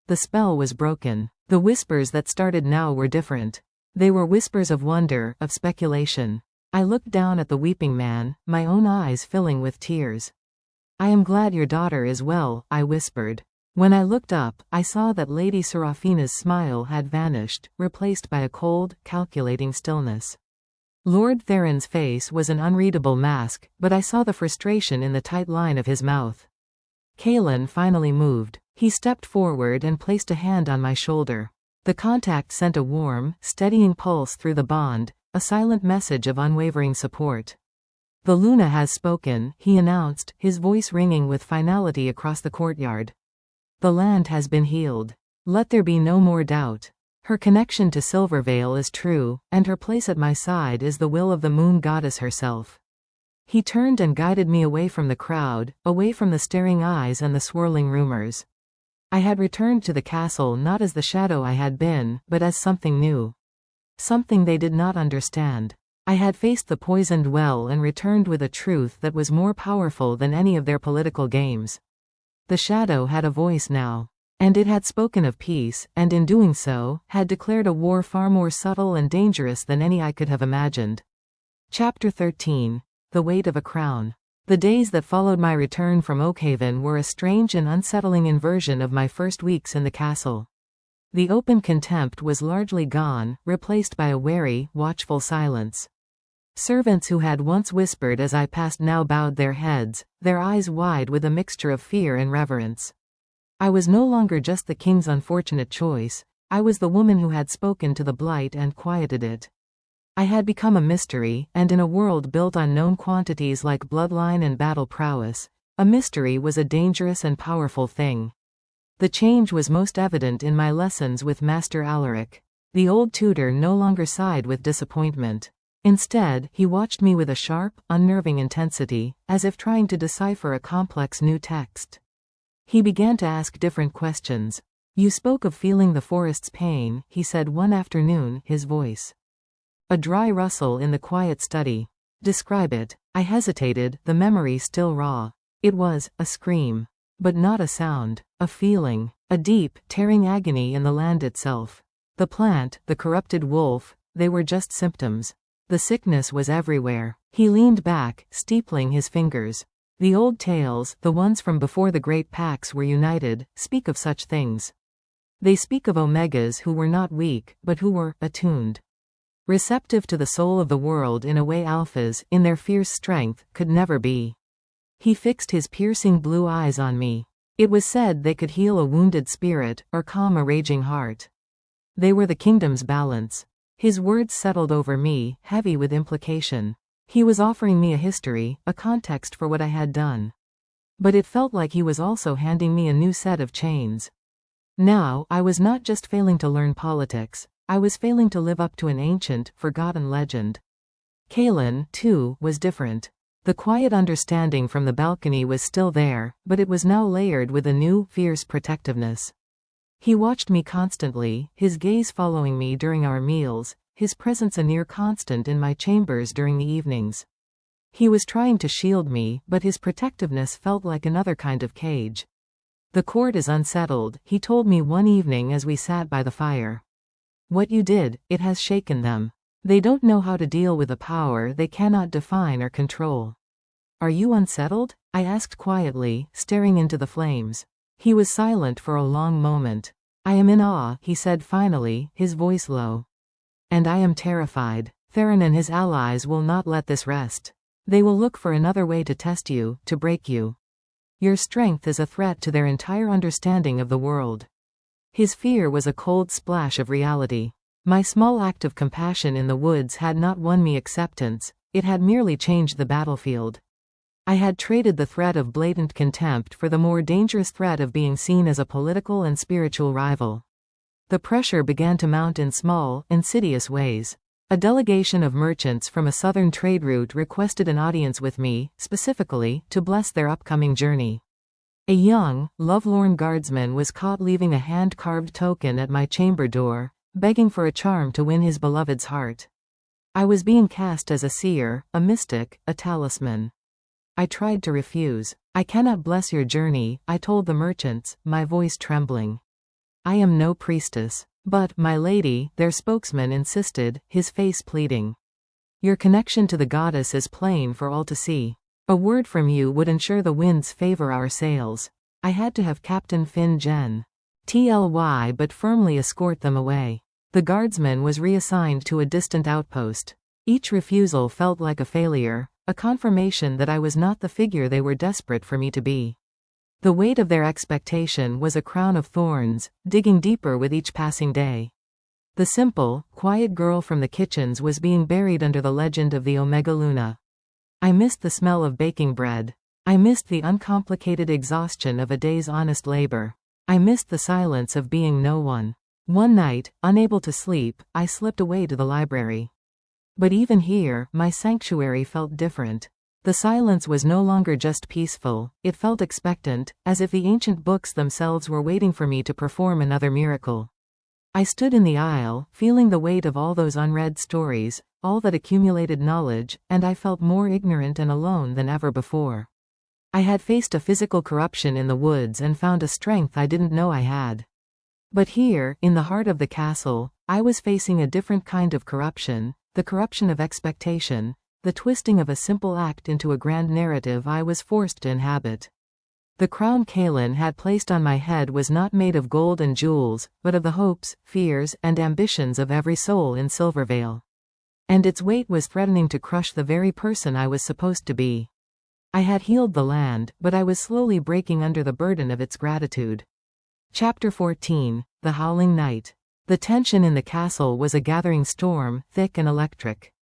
The spell was broken. The whispers that started now were different. They were whispers of wonder, of speculation. I looked down at the weeping man, my own eyes filling with tears. I am glad your daughter is well, I whispered. When I looked up, I saw that Lady Seraphina's smile had vanished, replaced by a cold, calculating stillness. Lord Theron's face was an unreadable mask, but I saw the frustration in the tight line of his mouth. Kaelen finally moved. He stepped forward and placed a hand on my shoulder. The contact sent a warm, steadying pulse through the bond, a silent message of unwavering support. The Luna has spoken, he announced, his voice ringing with finality across the courtyard. The land has been healed. Let there be no more doubt. Her connection to Silvervale is true, and her place at my side is the will of the moon goddess herself. He turned and guided me away from the crowd, away from the staring eyes and the swirling rumors. I had returned to the castle not as the shadow I had been, but as something new. Something they did not understand. I had faced the poisoned well and returned with a truth that was more powerful than any of their political games. The shadow had a voice now. And it had spoken of peace, and in doing so, had declared a war far more subtle and dangerous than any I could have imagined. Chapter 13. The Weight of a Crown. The days that followed my return from Oakhaven were a strange and unsettling inversion of my first weeks in the castle. The open contempt was largely gone, replaced by a wary, watchful silence. Servants who had once whispered as I passed now bowed their heads, their eyes wide with a mixture of fear and reverence. I was no longer just the king's unfortunate choice, I was the woman who had spoken to the blight and quieted it. I had become a mystery, and in a world built on known quantities like bloodline and battle prowess, a mystery was a dangerous and powerful thing. The change was most evident in my lessons with Master Alaric. The old tutor no longer sighed with disappointment. Instead, he watched me with a sharp, unnerving intensity, as if trying to decipher a complex new text. He began to ask different questions. "You spoke of feeling the forest's pain," he said one afternoon, his voice a dry rustle in the quiet study. "Describe it." I hesitated, the memory still raw. It was a scream. But not a sound. A feeling. A deep, tearing agony in the land itself. The plant, the corrupted wolf, they were just symptoms. The sickness was everywhere. He leaned back, steepling his fingers. The old tales, the ones from before the great packs were united, speak of such things. They speak of omegas who were not weak, but who were attuned. Receptive to the soul of the world in a way alphas, in their fierce strength, could never be. He fixed his piercing blue eyes on me. It was said they could heal a wounded spirit, or calm a raging heart. They were the kingdom's balance. His words settled over me, heavy with implication. He was offering me a history, a context for what I had done. But it felt like he was also handing me a new set of chains. Now, I was not just failing to learn politics. I was failing to live up to an ancient, forgotten legend. Kaelen, too, was different. The quiet understanding from the balcony was still there, but it was now layered with a new, fierce protectiveness. He watched me constantly, his gaze following me during our meals, his presence a near constant in my chambers during the evenings. He was trying to shield me, but his protectiveness felt like another kind of cage. "The court is unsettled," he told me one evening as we sat by the fire. "What you did, it has shaken them. They don't know how to deal with a power they cannot define or control." "Are you unsettled?" I asked quietly, staring into the flames. He was silent for a long moment. "I am in awe," he said finally, his voice low. "And I am terrified. Theron and his allies will not let this rest. They will look for another way to test you, to break you. Your strength is a threat to their entire understanding of the world." His fear was a cold splash of reality. My small act of compassion in the woods had not won me acceptance, it had merely changed the battlefield. I had traded the threat of blatant contempt for the more dangerous threat of being seen as a political and spiritual rival. The pressure began to mount in small, insidious ways. A delegation of merchants from a southern trade route requested an audience with me, specifically, to bless their upcoming journey. A young, lovelorn guardsman was caught leaving a hand-carved token at my chamber door, begging for a charm to win his beloved's heart. I was being cast as a seer, a mystic, a talisman. I tried to refuse. "I cannot bless your journey," I told the merchants, my voice trembling. "I am no priestess." "But, my lady," their spokesman insisted, his face pleading. "Your connection to the goddess is plain for all to see. A word from you would ensure the winds favor our sails." I had to have Captain Finn Gen. Tly but firmly escort them away. The guardsman was reassigned to a distant outpost. Each refusal felt like a failure, a confirmation that I was not the figure they were desperate for me to be. The weight of their expectation was a crown of thorns, digging deeper with each passing day. The simple, quiet girl from the kitchens was being buried under the legend of the Omega Luna. I missed the smell of baking bread. I missed the uncomplicated exhaustion of a day's honest labor. I missed the silence of being no one. One night, unable to sleep, I slipped away to the library. But even here, my sanctuary felt different. The silence was no longer just peaceful, it felt expectant, as if the ancient books themselves were waiting for me to perform another miracle. I stood in the aisle, feeling the weight of all those unread stories, all that accumulated knowledge, and I felt more ignorant and alone than ever before. I had faced a physical corruption in the woods and found a strength I didn't know I had. But here, in the heart of the castle, I was facing a different kind of corruption, the corruption of expectation, the twisting of a simple act into a grand narrative I was forced to inhabit. The crown Kaelen had placed on my head was not made of gold and jewels, but of the hopes, fears, and ambitions of every soul in Silvervale. And its weight was threatening to crush the very person I was supposed to be. I had healed the land, but I was slowly breaking under the burden of its gratitude. Chapter 14, The Howling Night. The tension in the castle was a gathering storm, thick and electric.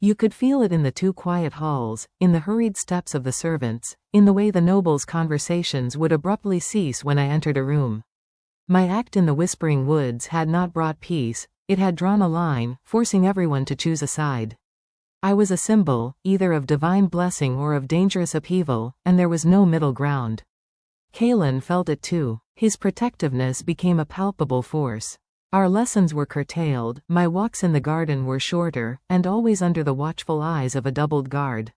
You could feel it in the two quiet halls, in the hurried steps of the servants, in the way the nobles' conversations would abruptly cease when I entered a room. My act in the Whispering Woods had not brought peace, It had drawn a line, forcing everyone to choose a side. I was a symbol, either of divine blessing or of dangerous upheaval, and there was no middle ground. Kaelen felt it too. His protectiveness became a palpable force. Our lessons were curtailed, my walks in the garden were shorter, and always under the watchful eyes of a doubled guard.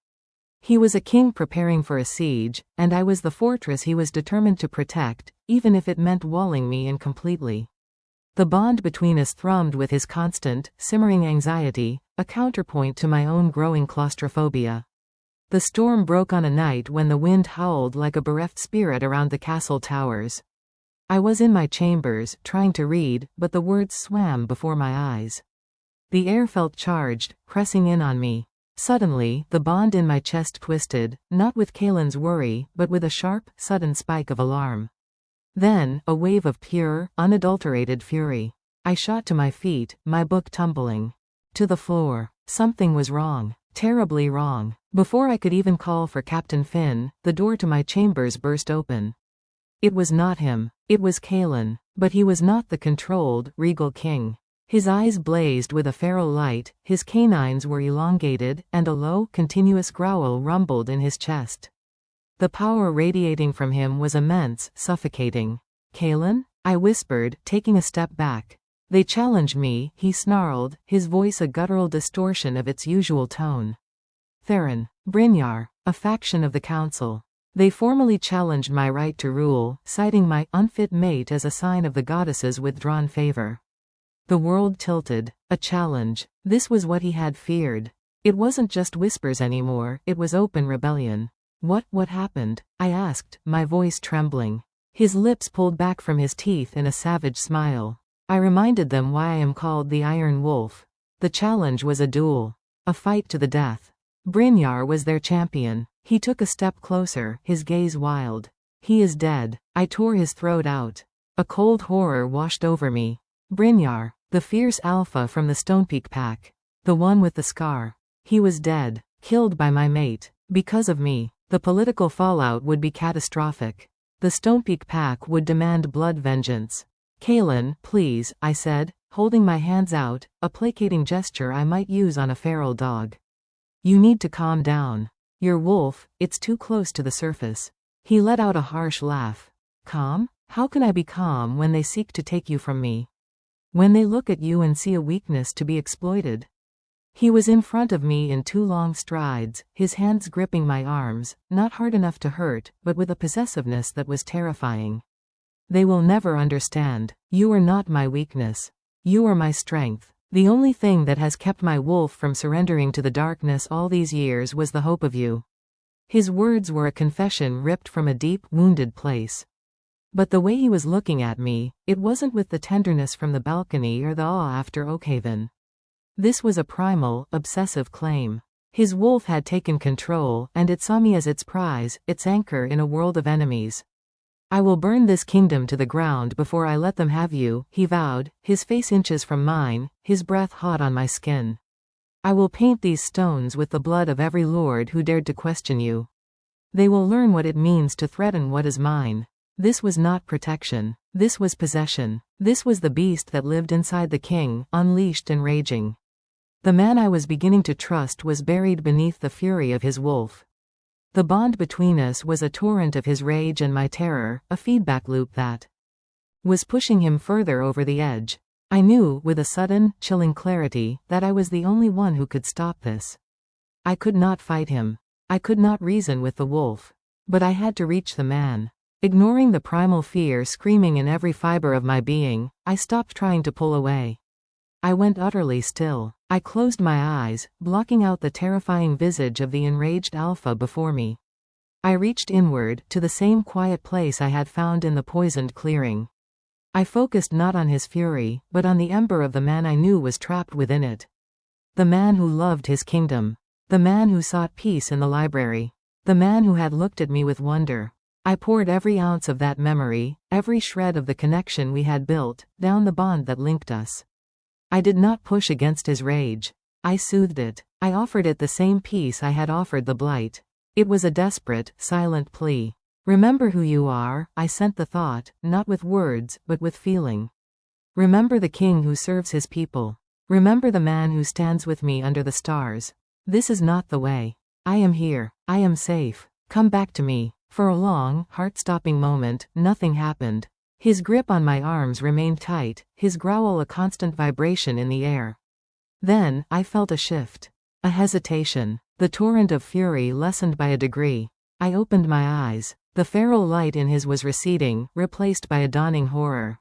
He was a king preparing for a siege, and I was the fortress he was determined to protect, even if it meant walling me in completely. The bond between us thrummed with his constant, simmering anxiety, a counterpoint to my own growing claustrophobia. The storm broke on a night when the wind howled like a bereft spirit around the castle towers. I was in my chambers, trying to read, but the words swam before my eyes. The air felt charged, pressing in on me. Suddenly, the bond in my chest twisted, not with Kaelen's worry, but with a sharp, sudden spike of alarm. Then, a wave of pure, unadulterated fury. I shot to my feet, my book tumbling to the floor. Something was wrong. Terribly wrong. Before I could even call for Captain Finn, the door to my chambers burst open. It was not him. It was Kaelen. But he was not the controlled, regal king. His eyes blazed with a feral light, his canines were elongated, and a low, continuous growl rumbled in his chest. The power radiating from him was immense, suffocating. Kaelen? I whispered, taking a step back. They challenged me, he snarled, his voice a guttural distortion of its usual tone. Theron. Brynjar, a faction of the council. They formally challenged my right to rule, citing my unfit mate as a sign of the goddess's withdrawn favor. The world tilted. A challenge. This was what he had feared. It wasn't just whispers anymore, it was open rebellion. What happened? I asked, my voice trembling. His lips pulled back from his teeth in a savage smile. I reminded them why I am called the Iron Wolf. The challenge was a duel. A fight to the death. Brynjar was their champion. He took a step closer, his gaze wild. He is dead. I tore his throat out. A cold horror washed over me. Brynjar, the fierce alpha from the Stonepeak pack. The one with the scar. He was dead. Killed by my mate. Because of me. The political fallout would be catastrophic. The Stonepeak pack would demand blood vengeance. Kaelen, please, I said, holding my hands out, a placating gesture I might use on a feral dog. You need to calm down. Your wolf, it's too close to the surface. He let out a harsh laugh. Calm? How can I be calm when they seek to take you from me? When they look at you and see a weakness to be exploited? He was in front of me in 2 long strides, his hands gripping my arms, not hard enough to hurt, but with a possessiveness that was terrifying. They will never understand. You are not my weakness. You are my strength. The only thing that has kept my wolf from surrendering to the darkness all these years was the hope of you. His words were a confession ripped from a deep, wounded place. But the way he was looking at me, it wasn't with the tenderness from the balcony or the awe after Oakhaven. This was a primal, obsessive claim. His wolf had taken control, and it saw me as its prize, its anchor in a world of enemies. I will burn this kingdom to the ground before I let them have you, he vowed, his face inches from mine, his breath hot on my skin. I will paint these stones with the blood of every lord who dared to question you. They will learn what it means to threaten what is mine. This was not protection. This was possession. This was the beast that lived inside the king, unleashed and raging. The man I was beginning to trust was buried beneath the fury of his wolf. The bond between us was a torrent of his rage and my terror, a feedback loop that was pushing him further over the edge. I knew, with a sudden, chilling clarity, that I was the only one who could stop this. I could not fight him. I could not reason with the wolf. But I had to reach the man. Ignoring the primal fear screaming in every fiber of my being, I stopped trying to pull away. I went utterly still. I closed my eyes, blocking out the terrifying visage of the enraged alpha before me. I reached inward, to the same quiet place I had found in the poisoned clearing. I focused not on his fury, but on the ember of the man I knew was trapped within it. The man who loved his kingdom. The man who sought peace in the library. The man who had looked at me with wonder. I poured every ounce of that memory, every shred of the connection we had built, down the bond that linked us. I did not push against his rage. I soothed it. I offered it the same peace I had offered the blight. It was a desperate, silent plea. Remember who you are, I sent the thought, not with words, but with feeling. Remember the king who serves his people. Remember the man who stands with me under the stars. This is not the way. I am here. I am safe. Come back to me. For a long, heart-stopping moment, nothing happened. His grip on my arms remained tight, his growl a constant vibration in the air. Then, I felt a shift. A hesitation. The torrent of fury lessened by a degree. I opened my eyes. The feral light in his was receding, replaced by a dawning horror.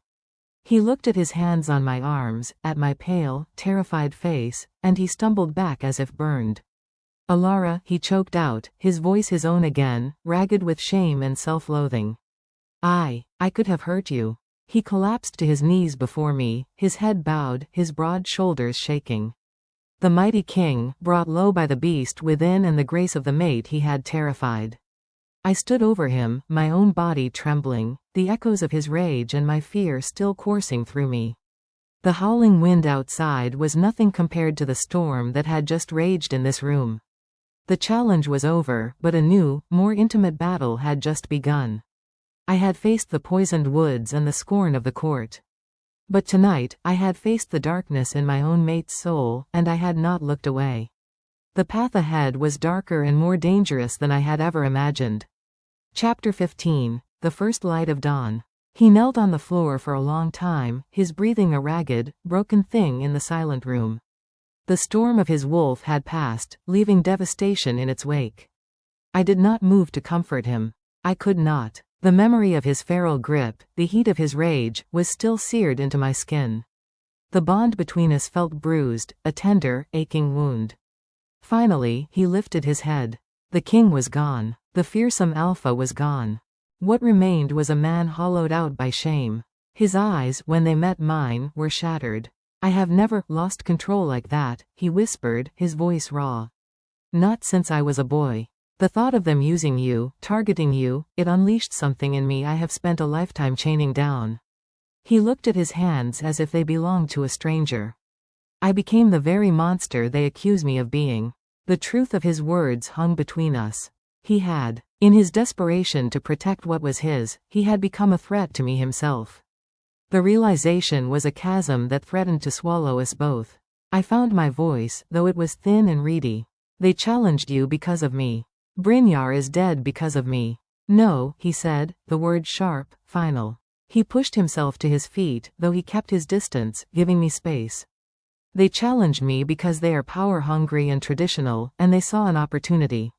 He looked at his hands on my arms, at my pale, terrified face, and he stumbled back as if burned. Elara, he choked out, his voice his own again, ragged with shame and self-loathing. I could have hurt you. He collapsed to his knees before me, his head bowed, his broad shoulders shaking. The mighty king, brought low by the beast within and the grace of the mate he had terrified. I stood over him, my own body trembling, the echoes of his rage and my fear still coursing through me. The howling wind outside was nothing compared to the storm that had just raged in this room. The challenge was over, but a new, more intimate battle had just begun. I had faced the poisoned woods and the scorn of the court. But tonight, I had faced the darkness in my own mate's soul, and I had not looked away. The path ahead was darker and more dangerous than I had ever imagined. Chapter 15. The First Light of Dawn. He knelt on the floor for a long time, his breathing a ragged, broken thing in the silent room. The storm of his wolf had passed, leaving devastation in its wake. I did not move to comfort him. I could not. The memory of his feral grip, the heat of his rage, was still seared into my skin. The bond between us felt bruised, a tender, aching wound. Finally, he lifted his head. The king was gone. The fearsome alpha was gone. What remained was a man hollowed out by shame. His eyes, when they met mine, were shattered. I have never lost control like that, he whispered, his voice raw. Not since I was a boy. The thought of them using you, targeting you, it unleashed something in me I have spent a lifetime chaining down. He looked at his hands as if they belonged to a stranger. I became the very monster they accuse me of being. The truth of his words hung between us. He had, in his desperation to protect what was his, he had become a threat to me himself. The realization was a chasm that threatened to swallow us both. I found my voice, though it was thin and reedy. They challenged you because of me. Brynjar is dead because of me. No, he said, the word sharp, final. He pushed himself to his feet, though he kept his distance, giving me space. They challenged me because they are power-hungry and traditional, and they saw an opportunity.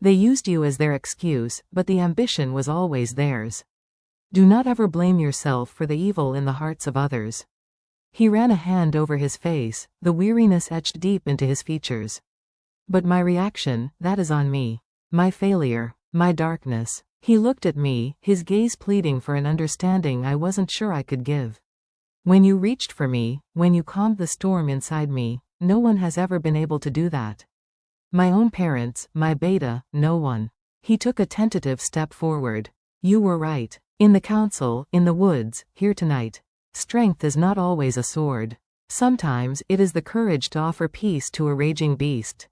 They used you as their excuse, but the ambition was always theirs. Do not ever blame yourself for the evil in the hearts of others. He ran a hand over his face, the weariness etched deep into his features. But my reaction, that is on me. My failure. My darkness. He looked at me, his gaze pleading for an understanding I wasn't sure I could give. When you reached for me, when you calmed the storm inside me, no one has ever been able to do that. My own parents, my beta, no one. He took a tentative step forward. You were right. In the council, in the woods, here tonight. Strength is not always a sword. Sometimes, it is the courage to offer peace to a raging beast.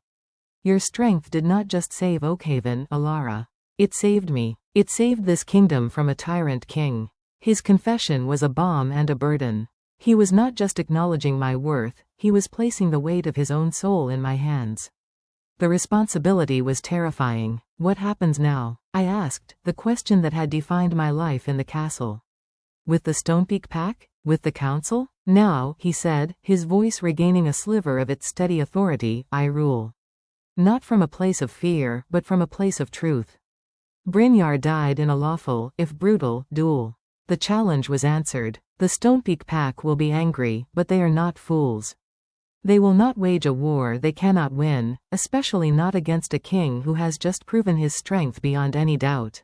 Your strength did not just save Oakhaven, Elara. It saved me. It saved this kingdom from a tyrant king. His confession was a balm and a burden. He was not just acknowledging my worth, he was placing the weight of his own soul in my hands. The responsibility was terrifying. What happens now? I asked, the question that had defined my life in the castle. With the Stonepeak Pack? With the council? Now, he said, his voice regaining a sliver of its steady authority, I rule. Not from a place of fear, but from a place of truth. Brynjar died in a lawful, if brutal, duel. The challenge was answered. The Stonepeak Pack will be angry, but they are not fools. They will not wage a war they cannot win, especially not against a king who has just proven his strength beyond any doubt.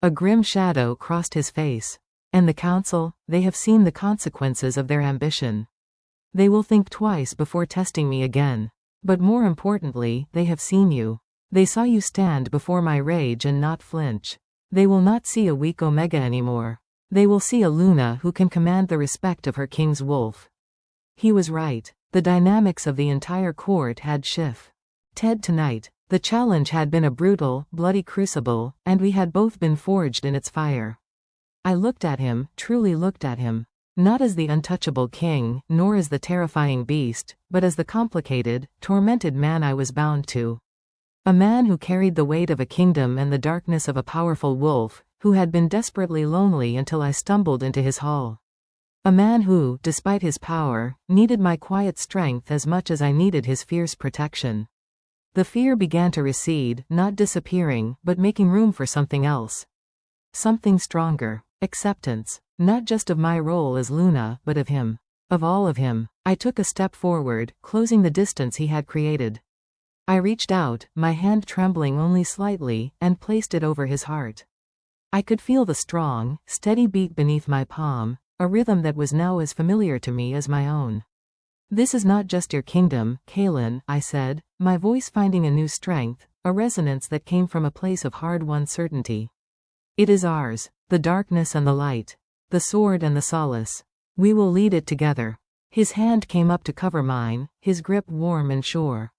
A grim shadow crossed his face. And the council, they have seen the consequences of their ambition. They will think twice before testing me again. But more importantly, they have seen you. They saw you stand before my rage and not flinch. They will not see a weak Omega anymore. They will see a Luna who can command the respect of her king's wolf. He was right. The dynamics of the entire court had shifted tonight. The challenge had been a brutal, bloody crucible, and we had both been forged in its fire. I looked at him, truly looked at him. Not as the untouchable king, nor as the terrifying beast, but as the complicated, tormented man I was bound to. A man who carried the weight of a kingdom and the darkness of a powerful wolf, who had been desperately lonely until I stumbled into his hall. A man who, despite his power, needed my quiet strength as much as I needed his fierce protection. The fear began to recede, not disappearing, but making room for something else. Something stronger. Acceptance. Not just of my role as Luna, but of him. Of all of him. I took a step forward, closing the distance he had created. I reached out, my hand trembling only slightly, and placed it over his heart. I could feel the strong, steady beat beneath my palm, a rhythm that was now as familiar to me as my own. "This is not just your kingdom, Kaelen," I said, my voice finding a new strength, a resonance that came from a place of hard-won certainty. "It is ours, the darkness and the light, the sword and the solace. We will lead it together." His hand came up to cover mine, his grip warm and sure.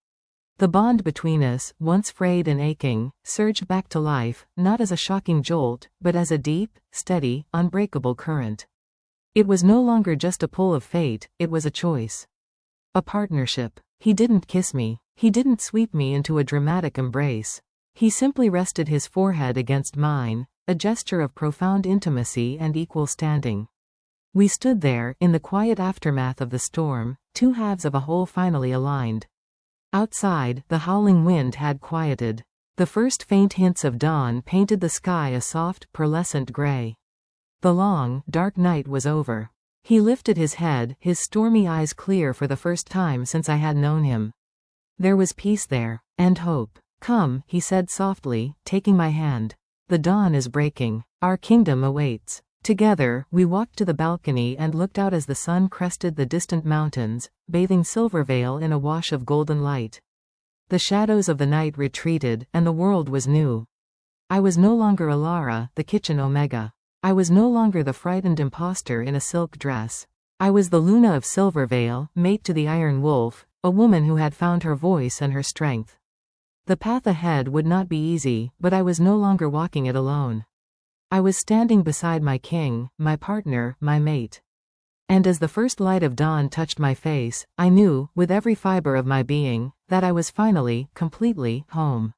The bond between us, once frayed and aching, surged back to life, not as a shocking jolt, but as a deep, steady, unbreakable current. It was no longer just a pull of fate, it was a choice. A partnership. He didn't kiss me. He didn't sweep me into a dramatic embrace. He simply rested his forehead against mine, a gesture of profound intimacy and equal standing. We stood there, in the quiet aftermath of the storm, two halves of a whole finally aligned. Outside, the howling wind had quieted. The first faint hints of dawn painted the sky a soft, pearlescent gray. The long, dark night was over. He lifted his head, his stormy eyes clear for the first time since I had known him. There was peace there, and hope. "Come," he said softly, taking my hand. "The dawn is breaking. Our kingdom awaits." Together, we walked to the balcony and looked out as the sun crested the distant mountains, bathing Silvervale in a wash of golden light. The shadows of the night retreated, and the world was new. I was no longer Elara, the kitchen omega. I was no longer the frightened imposter in a silk dress. I was the Luna of Silvervale, mate to the Iron Wolf, a woman who had found her voice and her strength. The path ahead would not be easy, but I was no longer walking it alone. I was standing beside my king, my partner, my mate. And as the first light of dawn touched my face, I knew, with every fiber of my being, that I was finally, completely, home.